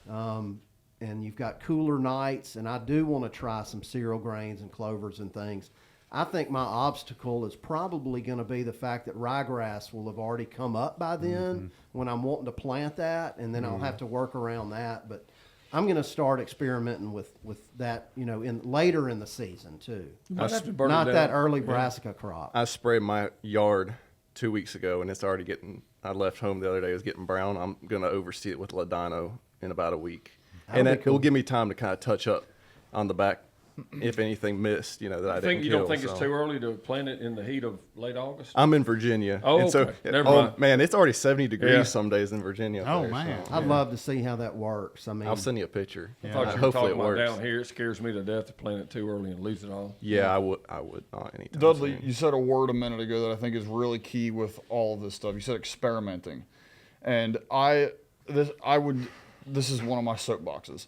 and you've got cooler nights. And I do want to try some cereal grains and clovers and things. I think my obstacle is probably going to be the fact that ryegrass will have already come up by then when I'm wanting to plant that, and then I'll have to work around that. But I'm going to start experimenting with that, you know, later in the season too. Might have to burn it Not down. that early brassica crop. I sprayed my yard 2 weeks ago, and it's already I left home the other day, it was getting brown. I'm going to oversee it with Ladino in about a week. That'll be It'll give me time to kind of touch up on the back, if anything missed, you know, that I didn't You kill. don't think it's so. too early to plant it in the heat of late August? I'm in Virginia. Oh, and so, okay. Never mind. man, it's already 70 degrees Yeah. some days in Virginia. up Oh, there, man. so, I'd love to see how that works. I mean, I'll send you a picture. I thought you were Hopefully talking it about works. down here. It scares me to death to plant it too early and lose it all. Yeah, I would not anytime Dudley, soon. you said a word a minute ago that I think is really key with all of this stuff. You said experimenting, and this is one of my soapboxes.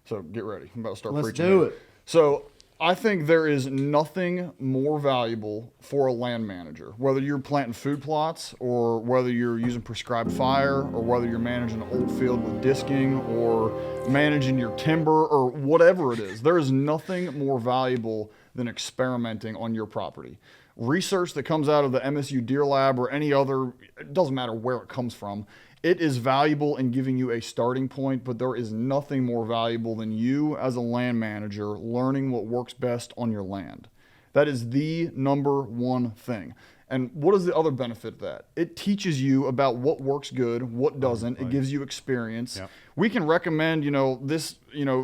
So get ready. I'm about to start Let's preaching. do here. it. So I think there is nothing more valuable for a land manager, whether you're planting food plots or whether you're using prescribed fire or whether you're managing an old field with disking or managing your timber or whatever it is. There is nothing more valuable than experimenting on your property. Research that comes out of the MSU Deer Lab or any other, it doesn't matter where it comes from, it is valuable in giving you a starting point, but there is nothing more valuable than you as a land manager learning what works best on your land. That is the number one thing. And what is the other benefit of that? It teaches you about what works good, what doesn't. It gives you experience. Yep. We can recommend, this,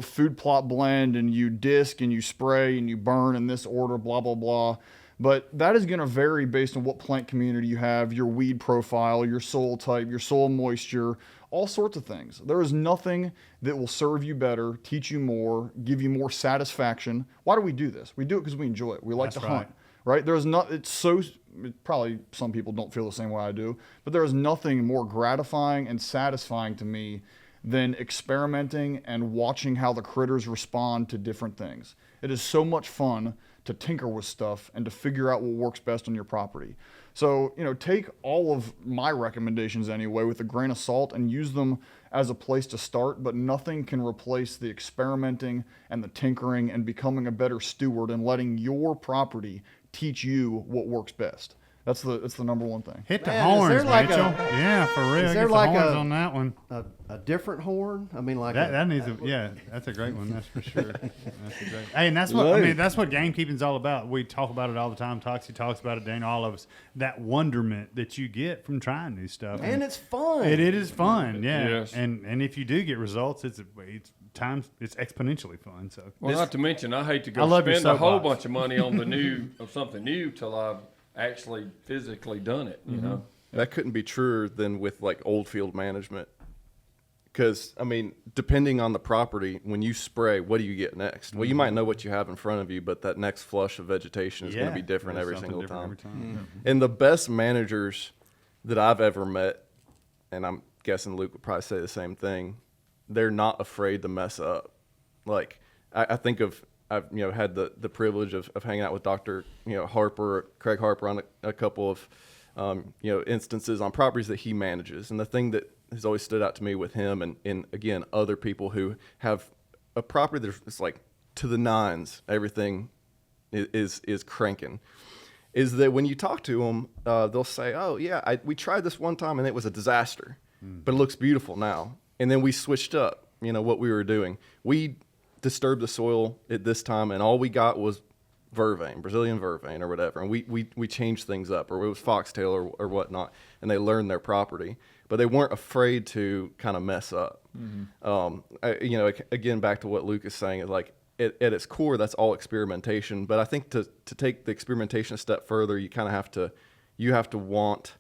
food plot blend, and you disc and you spray and you burn in this order, blah, blah, blah. But that is going to vary based on what plant community you have, your weed profile, your soil type, your soil moisture, all sorts of things. There is nothing that will serve you better, teach you more, give you more satisfaction. Why do we do this? We do it because we enjoy it. We like That's to hunt, right? Probably some people don't feel the same way I do, but there is nothing more gratifying and satisfying to me than experimenting and watching how the critters respond to different things. It is so much fun to tinker with stuff and to figure out what works best on your property. So, take all of my recommendations anyway with a grain of salt and use them as a place to start, but nothing can replace the experimenting and the tinkering and becoming a better steward and letting your property teach you what works best. That's the number one thing. Hit the Man, is there horns, like Mitchell. a- Yeah, for real. is there Get the like horns a- on that one. a different horn. I mean, like That needs that's a great one. That's for sure. That's a great. Hey, and that's what that's what gamekeeping's all about. We talk about it all the time. Toxie talks about it. Daniel, all of us. That wonderment that you get from trying new stuff, and it's fun. it is fun. Yeah, Yes. and if you do get results, it's exponentially fun. So Well, not to mention, I hate to I go love your spend a whole soapbox. bunch of money on something new till I've actually physically done it. You know. That couldn't be truer than with like old field management. Because, depending on the property, when you spray, what do you get next? Well, you might know what you have in front of you, but that next flush of vegetation is going to be different there's every something single different time. every time. And the best managers that I've ever met, and I'm guessing Luke would probably say the same thing, they're not afraid to mess up. Like, I think I've had the privilege of hanging out with Dr. Craig Harper on a couple of instances on properties that he manages. And the thing that has always stood out to me with him and again, other people who have a property that's like to the nines, everything is cranking, is that when you talk to them, they'll say, oh yeah, we tried this one time and it was a disaster, but it looks beautiful now. And then we switched up, what we were doing. We disturbed the soil at this time and all we got was vervain, Brazilian vervain or whatever. And we changed things up, or it was foxtail or whatnot, and they learned their property. But they weren't afraid to kind of mess up. Again, back to what Luke is saying, is like at its core, that's all experimentation. But I think to take the experimentation a step further, you kind of have to want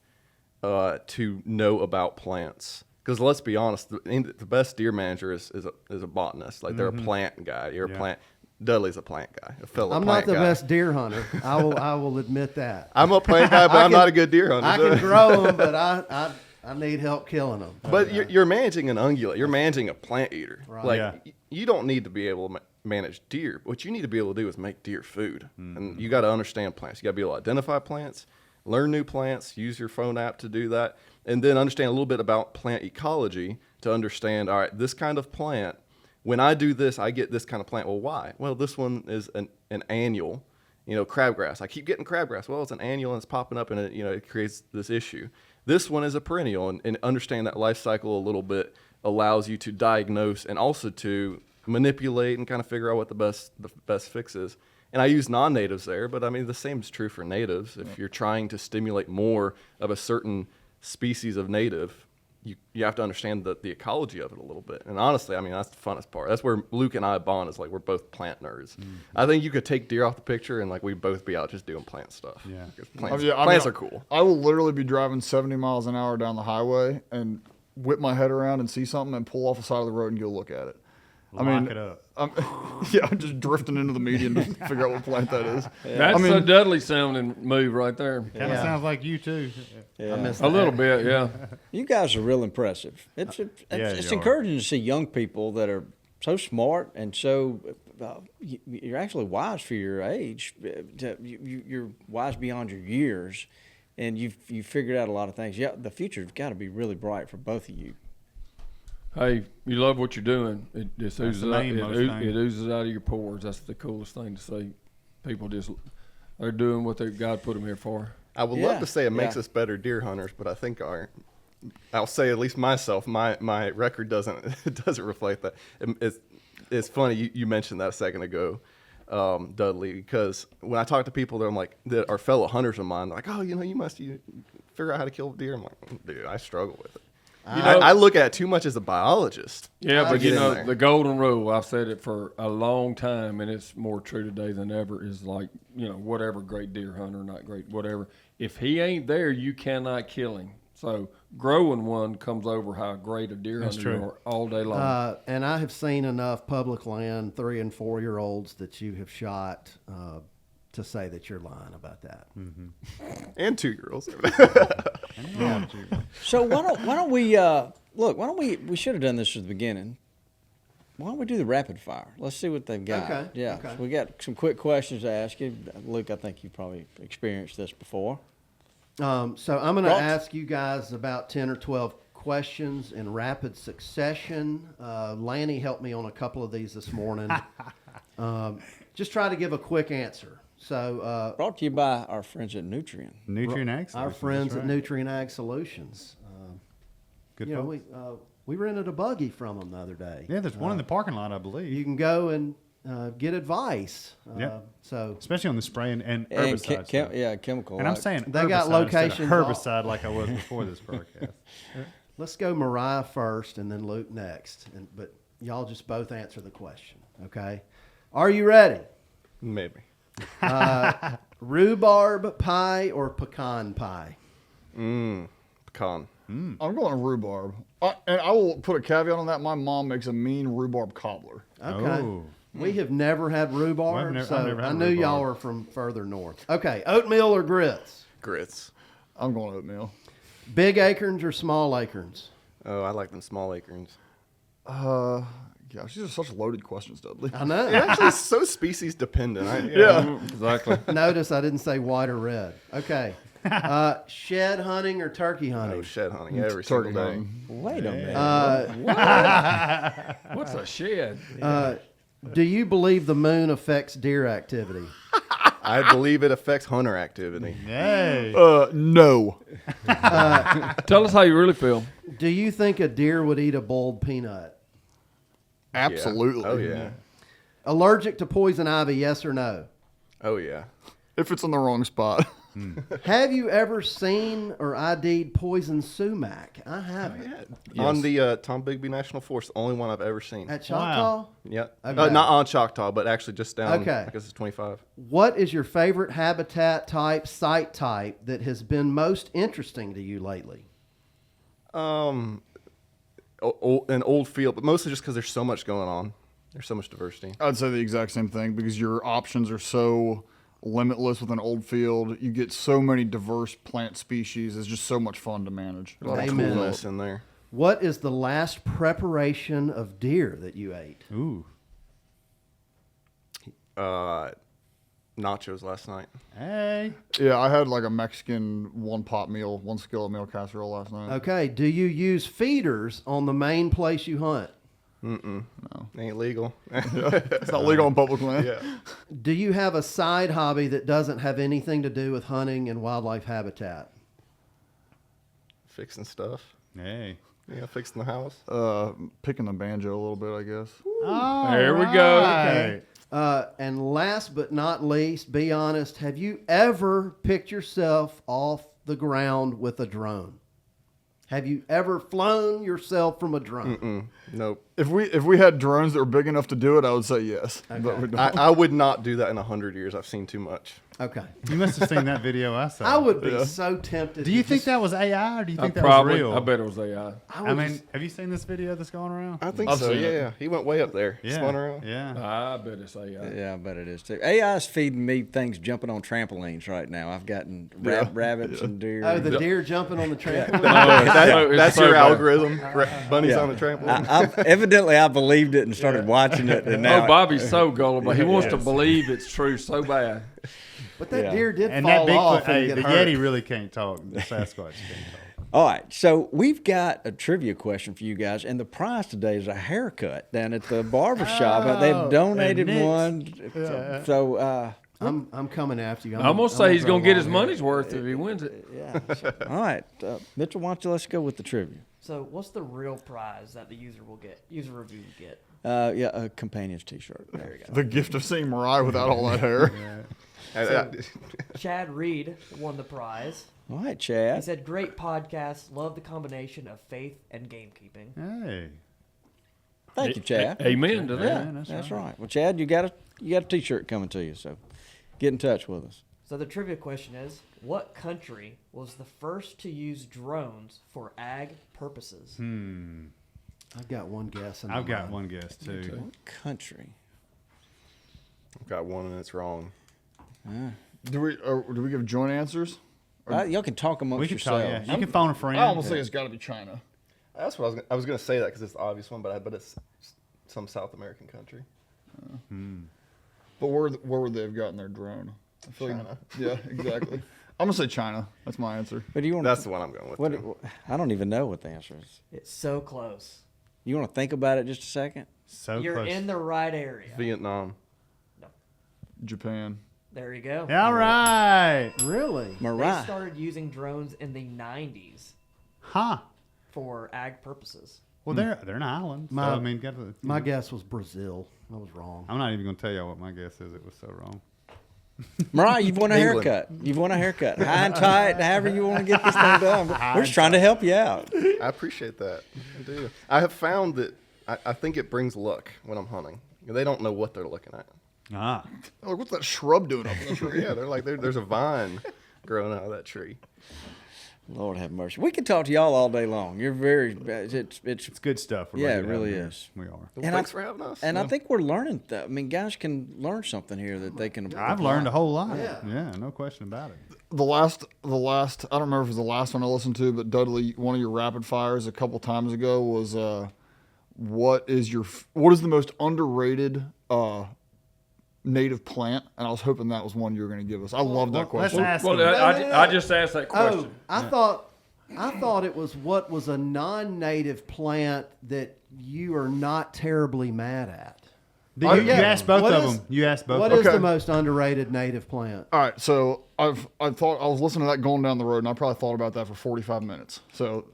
to know about plants. Because let's be honest, the best deer manager is a botanist. Like they're a plant guy. You're a plant. Dudley's a plant guy. A fellow I'm plant not the guy. best deer hunter. I will admit that. I'm a plant guy, but I'm not a good deer hunter. I can grow them, but I need help killing them. But you're managing an ungulate. You're managing a plant eater. Right. Like Yeah. you don't need to be able to manage deer. What you need to be able to do is make deer food. And you got to understand plants. You got to be able to identify plants, learn new plants, use your phone app to do that, and then understand a little bit about plant ecology to understand, all right, this kind of plant, when I do this, I get this kind of plant. Well, why? Well, this one is an annual, crabgrass. I keep getting crabgrass. Well, it's an annual and it's popping up and it creates this issue. This one is a perennial, and understand that life cycle a little bit allows you to diagnose and also to manipulate and kind of figure out what the best fix is. And I use non-natives there, but I mean, the same is true for natives. If you're trying to stimulate more of a certain species of native, you have to understand the ecology of it a little bit. And honestly, I mean, that's the funnest part. That's where Luke and I bond, is like we're both plant nerds. I think you could take deer off the picture and like we'd both be out just doing plant stuff. Yeah. Plants, I mean, plants are cool. I will literally be driving 70 miles an hour down the highway and whip my head around and see something and pull off the side of the road and go look at it. Lock it up. I'm just drifting into the median to figure out what plant that is. That's a Dudley sounding move right there. Kind of sounds like you too. I miss A little bit, yeah. You guys are real impressive. It's you are. encouraging to see young people that are so smart and so you're actually wise for your age. You're wise beyond your years, and you've figured out a lot of things. Yeah, the future's got to be really bright for both of you. Hey, you love what you're doing. It just oozes the out. main most thing. It oozes out of your pores. That's the coolest thing to see. People they're doing what God put them here for. I would Yeah, love to say it makes yeah. us better deer hunters, but I think I'll say at least myself, my record doesn't reflect that. It's funny you mentioned that a second ago, Dudley, because when I talk to people that are fellow hunters of mine, they're like, oh, you figure out how to kill a deer. I'm like, dude, I struggle with it. I look at it too much as a biologist. Yeah, but get in there. the golden rule, I've said it for a long time, and it's more true today than ever, is like, whatever great deer hunter, not great, whatever. If he ain't there, you cannot kill him. So growing one comes over how great a deer hunter you are all day long. And I have seen enough public land 3- and 4-year-olds that you have shot to say that you're lying about that. And 2-year-olds. So why don't we look? Why don't we should have done this at the beginning. Why don't we do the rapid fire? Let's see what they've got. Okay, Yeah. okay. So we got some quick questions to ask you. Luke, I think you've probably experienced this before. So I'm going to Ross? ask you guys about 10 or 12 questions in rapid succession. Lanny helped me on a couple of these this morning. Just try to give a quick answer. So Brought to you by our friends at Nutrient. Nutrient Ag our Solutions, friends that's at right. Nutrient Ag Solutions. Good You know, folks. we rented a buggy from them the other day. Yeah, there's one in the parking lot, I believe. You can go and get advice. Yep. So Especially on the spraying and And herbicide stuff. chemical. And I'm like- saying They got herbicide instead of locations herbicide like I was before this broadcast. let's go Moriah first and then Luke next. But y'all just both answer the question, okay? Are you ready? Maybe. Rhubarb pie or pecan pie? Pecan. I'm going rhubarb. And I will put a caveat on that. My mom makes a mean rhubarb cobbler. Okay. Oh. We have never had rhubarb, I've so never had I knew y'all rhubarb. were from further north. Okay, oatmeal or grits? Grits. I'm going oatmeal. Big acorns or small acorns? Oh, I like them small acorns. Gosh, these are such loaded questions, Dudley. I know. It actually is so species dependent. Yeah. Exactly. Notice I didn't say white or red. Okay. Shed hunting or turkey hunting? Oh, shed hunting every single Turkey day. hunting. Wait a minute. What's a shed? Do you believe the moon affects deer activity? I believe it affects hunter activity. Hey. No. Tell us how you really feel. Do you think a deer would eat a boiled peanut? Absolutely. Oh, yeah. Allergic to poison ivy, yes or no? Oh, yeah. If it's in the wrong spot. Have you ever seen or ID'd poison sumac? I haven't. On the Tom Bigby National Forest, the only one I've ever seen. At Choctaw? Yep. Okay. Not on Choctaw, but actually just down. Okay. I guess it's 25. What is your favorite habitat type, site type that has been most interesting to you lately? An old field, but mostly just because there's so much going on. There's so much diversity. I'd say the exact same thing because your options are so limitless with an old field. You get so many diverse plant species. It's just so much fun to manage. A lot of Amen. coolness in there. What is the last preparation of deer that you ate? Ooh. Nachos last night. Hey. Yeah, I had like a Mexican one-pot meal, one skillet meal casserole last night. Okay, do you use feeders on the main place you hunt? Ain't legal. It's not legal on public land. Yeah. Do you have a side hobby that doesn't have anything to do with hunting and wildlife habitat? Fixing stuff. Hey. Yeah, fixing the house. Picking the banjo a little bit, I guess. Oh, There we go. right. And last but not least, be honest, have you ever picked yourself off the ground with a drone? Have you ever flown yourself from a drone? Nope. If we had drones that were big enough to do it, I would say yes. But we don't. I would not do that in 100 years. I've seen too much. Okay. You must have seen that video I saw. I would be so tempted. Do you to think just- that was AI or do you think that Probably. was real? I bet it was AI. I mean, have you seen this video that's going around? I think I've so. seen it. Yeah. He went way up there. Yeah. Spun around. Yeah. I bet it's AI. Yeah, I bet it is too. AI is feeding me things jumping on trampolines right now. I've gotten rabbits and deer. Oh, the deer jumping on the trampoline? That's so your bad. algorithm. Bunnies Yeah. on the trampoline. Evidently, I believed it and started watching it, and now Oh, Bobby's so gullible. He wants to believe it's true so bad. But that Yeah. deer did And that fall Bigfoot, off and hey, get the hurt. Yeti really can't talk. The Sasquatch can't talk. All right, so we've got a trivia question for you guys, and the prize today is a haircut down at the barber shop. They've donated and one. So, I'm coming after you. I'm going to say he's going to get his money's worth if he wins it. yeah. All right, Mitchell, why don't you let's go with the trivia? So, what's the real prize that the user will get? User review will get. Yeah, a companion's T-shirt. There you go. The gift of seeing Moriah without all that hair. Chad Reed won the prize. All right, He Chad. said, "Great podcast. Love the combination of faith and gamekeeping." Hey. Thank you, Chad. Amen to that. Yeah, that's right. Well, Chad, you got a T-shirt coming to you, so get in touch with us. So the trivia question is, what country was the first to use drones for ag purposes? I've got one guess. in I've got mind. one guess too. What country? I've got one and it's wrong. Do we give joint answers? Y'all can talk amongst We can talk. yourselves. Yeah. You can phone a friend. I almost say it's got to be China. That's what I was going to say that because it's the obvious one, but I bet it's some South American country. But where would they have gotten their drone? I feel China. Yeah, exactly. I'm gonna say China. That's my answer. But do you want That's the one I'm going with. what? too. I don't even know what the answer is. It's so close. You want to think about it just a second? So You're close. in the right area. Vietnam. Japan. There you go. All right. Really? They Moriah. started using drones in the 90s Huh. for ag purposes. Well, they're an island. So, My- I mean, got to, My guess was Brazil. I was wrong. I'm not even going to tell y'all what my guess is. It was so wrong. Mariah, you've won a England. haircut. You've won a haircut. High and tight, however you want to get this thing done. We're just trying to help you out. I appreciate that. I do. I have found that I think it brings luck when I'm hunting. They don't know what they're looking at. Ah. Oh, what's that shrub doing up in the tree? Yeah, they're like, there's a vine growing out of that tree. Lord have mercy. We can talk to y'all all day long. You're very. It's It's good stuff. We're Yeah, lucky it to have really them here. is. We are. Well, And thanks I- for having us. and I think we're learning. I mean, guys can learn something here that they can. I've learned a whole lot. Yeah. Yeah, no question about it. The last, I don't remember if it was the last one I listened to, but Dudley, one of your rapid fires a couple times ago was, what is the most underrated native plant? And I was hoping that was one you were going to give us. I love that Let's question. ask Well, them. I just asked that question. Oh, I thought it was what was a non-native plant that you are not terribly mad at. You yeah. asked both What of is- them. You asked both What of is them. the most underrated native plant? All right, so I thought I was listening to that going down the road, and I probably thought about that for 45 minutes. So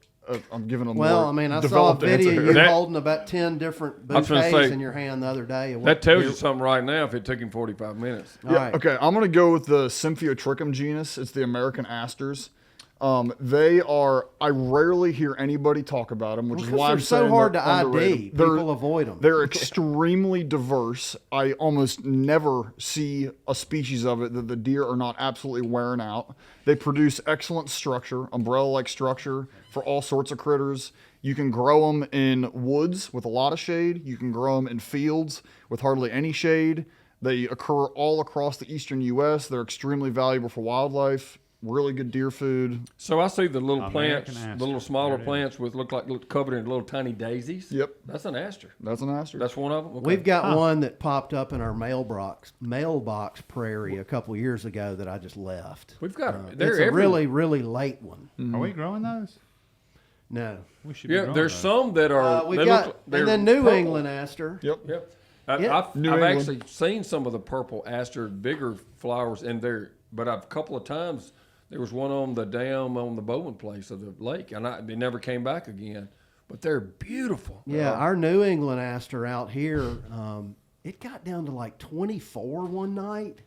I'm giving a Well, more I mean, I saw a developed video answer of here. you That- holding about 10 different I was gonna bouquets say, in your hand the other day. And That tells you what- something right now if it took him 45 minutes. All right. Okay, I'm gonna go with the Symphyotrichum genus. It's the American asters. I rarely hear anybody talk about them, which is Because why they're I'm so saying hard they're to ID. underrated. People avoid them. They're extremely diverse. I almost never see a species of it that the deer are not absolutely wearing out. They produce excellent structure, umbrella-like structure for all sorts of critters. You can grow them in woods with a lot of shade. You can grow them in fields with hardly any shade. They occur all across the eastern U.S. They're extremely valuable for wildlife. Really good deer food. So I see the little American plants, aster. the little smaller There it is. plants with look covered in little tiny daisies. Yep. That's an aster. That's an aster. That's one of them. Okay. We've got one that popped up in our mailbox prairie a couple years ago that I just left. We've got 'em. They're It's a everywhere. really late one. Are we growing those? No. We should. Be Yeah, growing there's those. some that are. We've they got, look, they're and then New purple. England aster. Yep. Yep. Yeah. I've New England. actually seen some of the purple aster bigger flowers in there, but a couple of times there was one on the dam on the Bowen place of the lake, and they never came back again. But they're beautiful. Yeah, our New England aster out here, it got down to like 24 one night,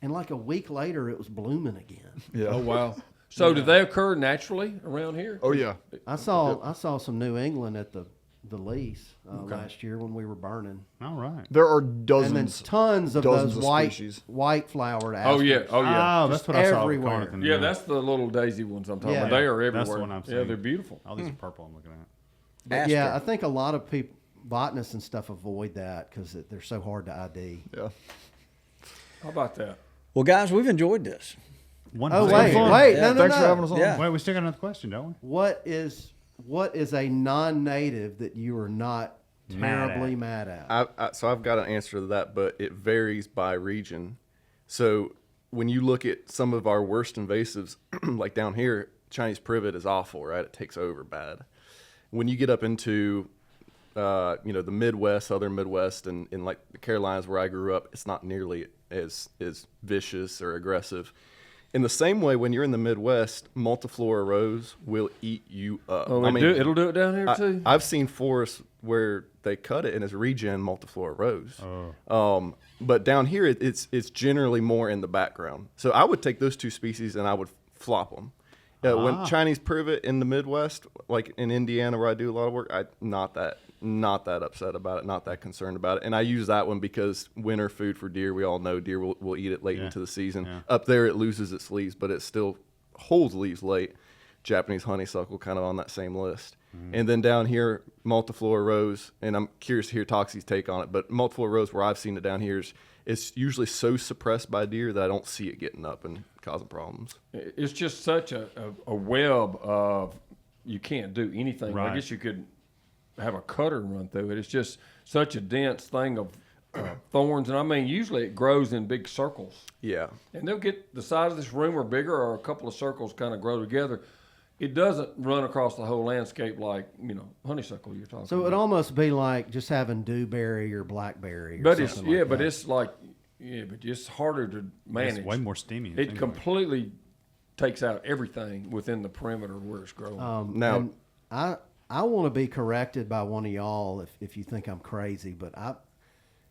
and like a week later it was blooming again. Yeah. Oh wow. So do they occur naturally around here? Oh yeah. I saw some New England at the lease last year when we were burning, All right. There are and then dozens. tons of dozens those of species. white flowered asters. Oh yeah. Oh yeah. Oh, that's what I saw. everywhere. Carnathan, Yeah, that's the little daisy ones I'm talking Yeah. about. They are everywhere. That's the one I'm Yeah, seeing. they're beautiful. All these are purple. I'm looking at. But yeah, Aster. I think a lot of people, botanists and stuff, avoid that because they're so hard to ID. Yeah. How about that? Well, guys, we've enjoyed this. One Oh thing. wait, Yeah. no, Thanks for having us on. Yeah. Wait, we still got another question, don't we? What is a non-native that you are not terribly mad at? So I've got an answer to that, but it varies by region. So when you look at some of our worst invasives, like down here, Chinese privet is awful, right? It takes over bad. When you get up into, the Midwest, southern Midwest, and in like the Carolinas where I grew up, it's not nearly as vicious or aggressive. In the same way, when you're in the Midwest, multiflora rose will eat you up. Oh, it'll do it down here too. I've seen forests where they cut it and it's regen multiflora rose. But down here, it's generally more in the background. So I would take those two species and I would flop them. When Chinese privet in the Midwest, like in Indiana where I do a lot of work, I'm not that upset about it, not that concerned about it. And I use that one because winter food for deer, we all know deer will eat it late into the season. Yeah. Up there, it loses its leaves, but it still holds leaves late. Japanese honeysuckle kind of on that same list. And then down here, multiflora rose, and I'm curious to hear Toxie's take on it, but multiflora rose, where I've seen it down here, is it's usually so suppressed by deer that I don't see it getting up and causing problems. It's just such a web of you can't do anything. Right. I guess you could have a cutter run through it. It's just such a dense thing of thorns, and I mean usually it grows in big circles, Yeah. and they'll get the size of this room or bigger, or a couple of circles kind of grow together. It doesn't run across the whole landscape like honeysuckle you're talking So about. it'd almost be like just having dewberry or blackberry. Or But it's something like but that. it's like but it's harder to manage. It's way more steamy. It completely takes out everything within the perimeter where it's growing. Now- and I want to be corrected by one of y'all if you think I'm crazy, but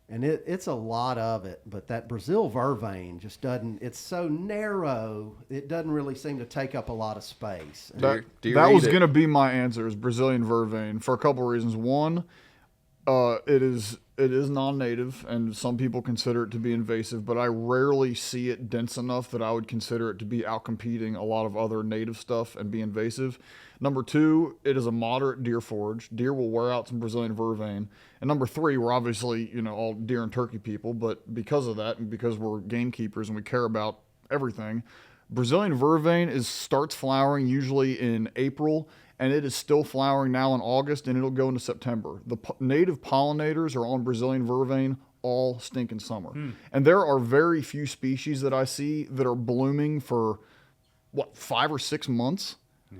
it's a lot of it. But that Brazil vervain just doesn't. It's so narrow. It doesn't really seem to take up a lot of space. Deer That eat was it. going to be my answer, is Brazilian vervain, for a couple of reasons. One, it is non-native, and some people consider it to be invasive, but I rarely see it dense enough that I would consider it to be outcompeting a lot of other native stuff and be invasive. Number two, it is a moderate deer forage. Deer will wear out some Brazilian vervain. And number three, we're obviously, all deer and turkey people, but because of that, and because we're gamekeepers and we care about everything, Brazilian vervain starts flowering usually in April, and it is still flowering now in August, and it'll go into September. The native pollinators are on Brazilian vervain all stinking summer. And there are very few species that I see that are blooming for, 5 or 6 months?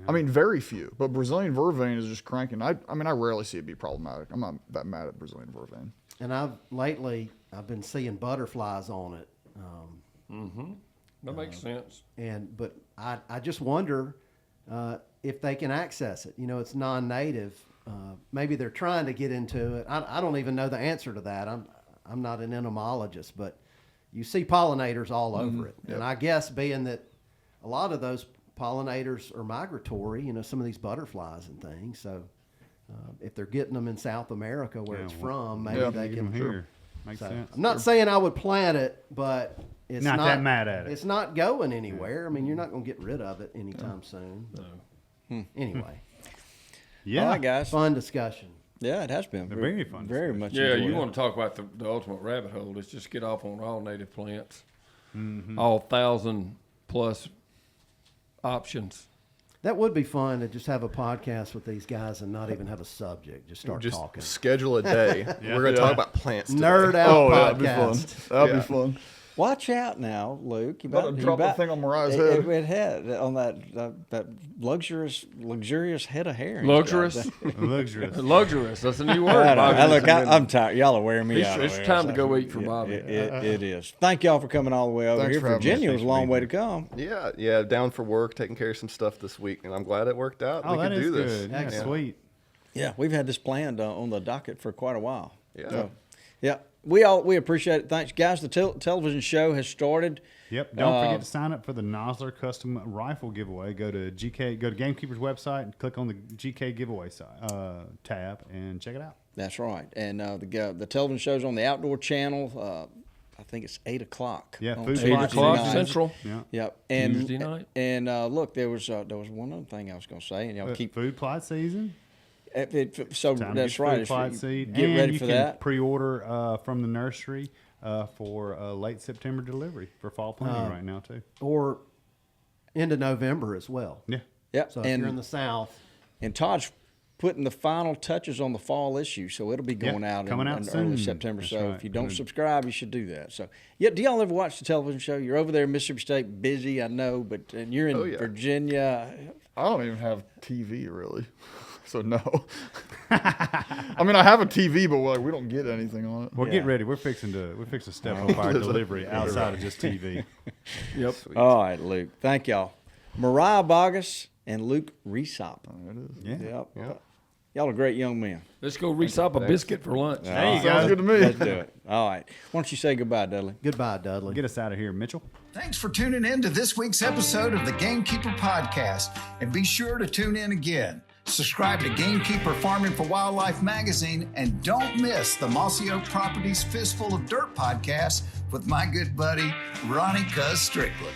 I mean, very few. But Brazilian vervain is just cranking. I rarely see it be problematic. I'm not that mad at Brazilian vervain. And I've been seeing butterflies on it. That makes sense. But I just wonder, if they can access it. It's non-native. Maybe they're trying to get into it. I don't even know the answer to that. I'm not an entomologist, but you see pollinators all over it. And I guess being that a lot of those pollinators are migratory, some of these butterflies and things. So if they're getting them in South America where it's from, maybe they Get can. them here. Makes sense. I'm not saying I would plant it, but it's Not that mad at it. It's not going anywhere. I mean, you're not going to get rid of it anytime soon. Anyway, Yeah. All right, guys. fun discussion. Yeah, it has been. They're very fun Very discussion. much. Yeah, you enjoyed want to talk about the ultimate rabbit hole? Let's just get off on all native plants, all 1,000+ options. That would be fun to just have a podcast with these guys and not even have a subject. Just start Just talking. schedule a day. We're going to talk about plants today. Nerd out Oh, podcast. that'd be fun. That'd be fun. Watch out now, Luke. You About to drop the thing on Moriah's head. It had on that luxurious head of hair. he's Luxurious, got. Luxurious. luxurious. That's a new word. I know. Boggess. Look, I'm tired. Y'all are wearing me out. It's over time here. to go eat for Bobby. It is. Thank y'all for coming all the way over Thanks here. for having us. Virginia was Thanks a for long being way here. to come. Yeah, down for work, taking care of some stuff this week, and I'm glad it worked out. Oh, we that could is do this. good. Yeah, Excellent. sweet. Yeah, we've had this planned on the docket for quite a while. Yeah. So, yeah, we appreciate it. Thanks, guys. The television show has started. Yep. Don't forget to sign up for the Nosler Custom Rifle Giveaway. Go to Gamekeepers website and click on the GK giveaway tab and check it out. That's right. And the television show's on the Outdoor Channel. I think it's 8 o'clock. Yeah, on food Tuesday 8 fight o'clock night. Central. Yeah. Yep. And Tuesday night. And look, there was one other thing I was going to say, and y'all keep. Food plot season. So Time to that's get right. food plot seed. Get and ready you for can that. pre-order from the nursery for late September delivery for fall planting right now too. Or into November as well. Yeah. Yep. So if you're in the South, And Todd's putting the final touches on the fall issue, so it'll be going out coming in out early soon. September. That's So right. if you don't subscribe, you should do that. So, yeah, do y'all ever watch the television show? You're over there in Mississippi State, busy, I know, but and you're in yeah. Virginia. I don't even have TV really, so no. I mean, I have a TV, but we don't get anything on it. Well, get ready. We're fixing to step up our delivery outside of just TV. Yep. All right, Luke. Thank y'all. Moriah Boggess and Luke Resop. There it is. Yeah. Yep. Y'all are great young men. Let's go resop a biscuit for lunch. There you Sounds go. good to me. Let's do it. All right. Why don't you say goodbye, Dudley? goodbye, Dudley. Get us out of here, Mitchell. Thanks for tuning in to this week's episode of the Gamekeeper Podcast. And be sure to tune in again. Subscribe to Gamekeeper Farming for Wildlife magazine and don't miss the Mossy Oak Properties Fistful of Dirt podcast with my good buddy, Ronnie Cuz Strickland.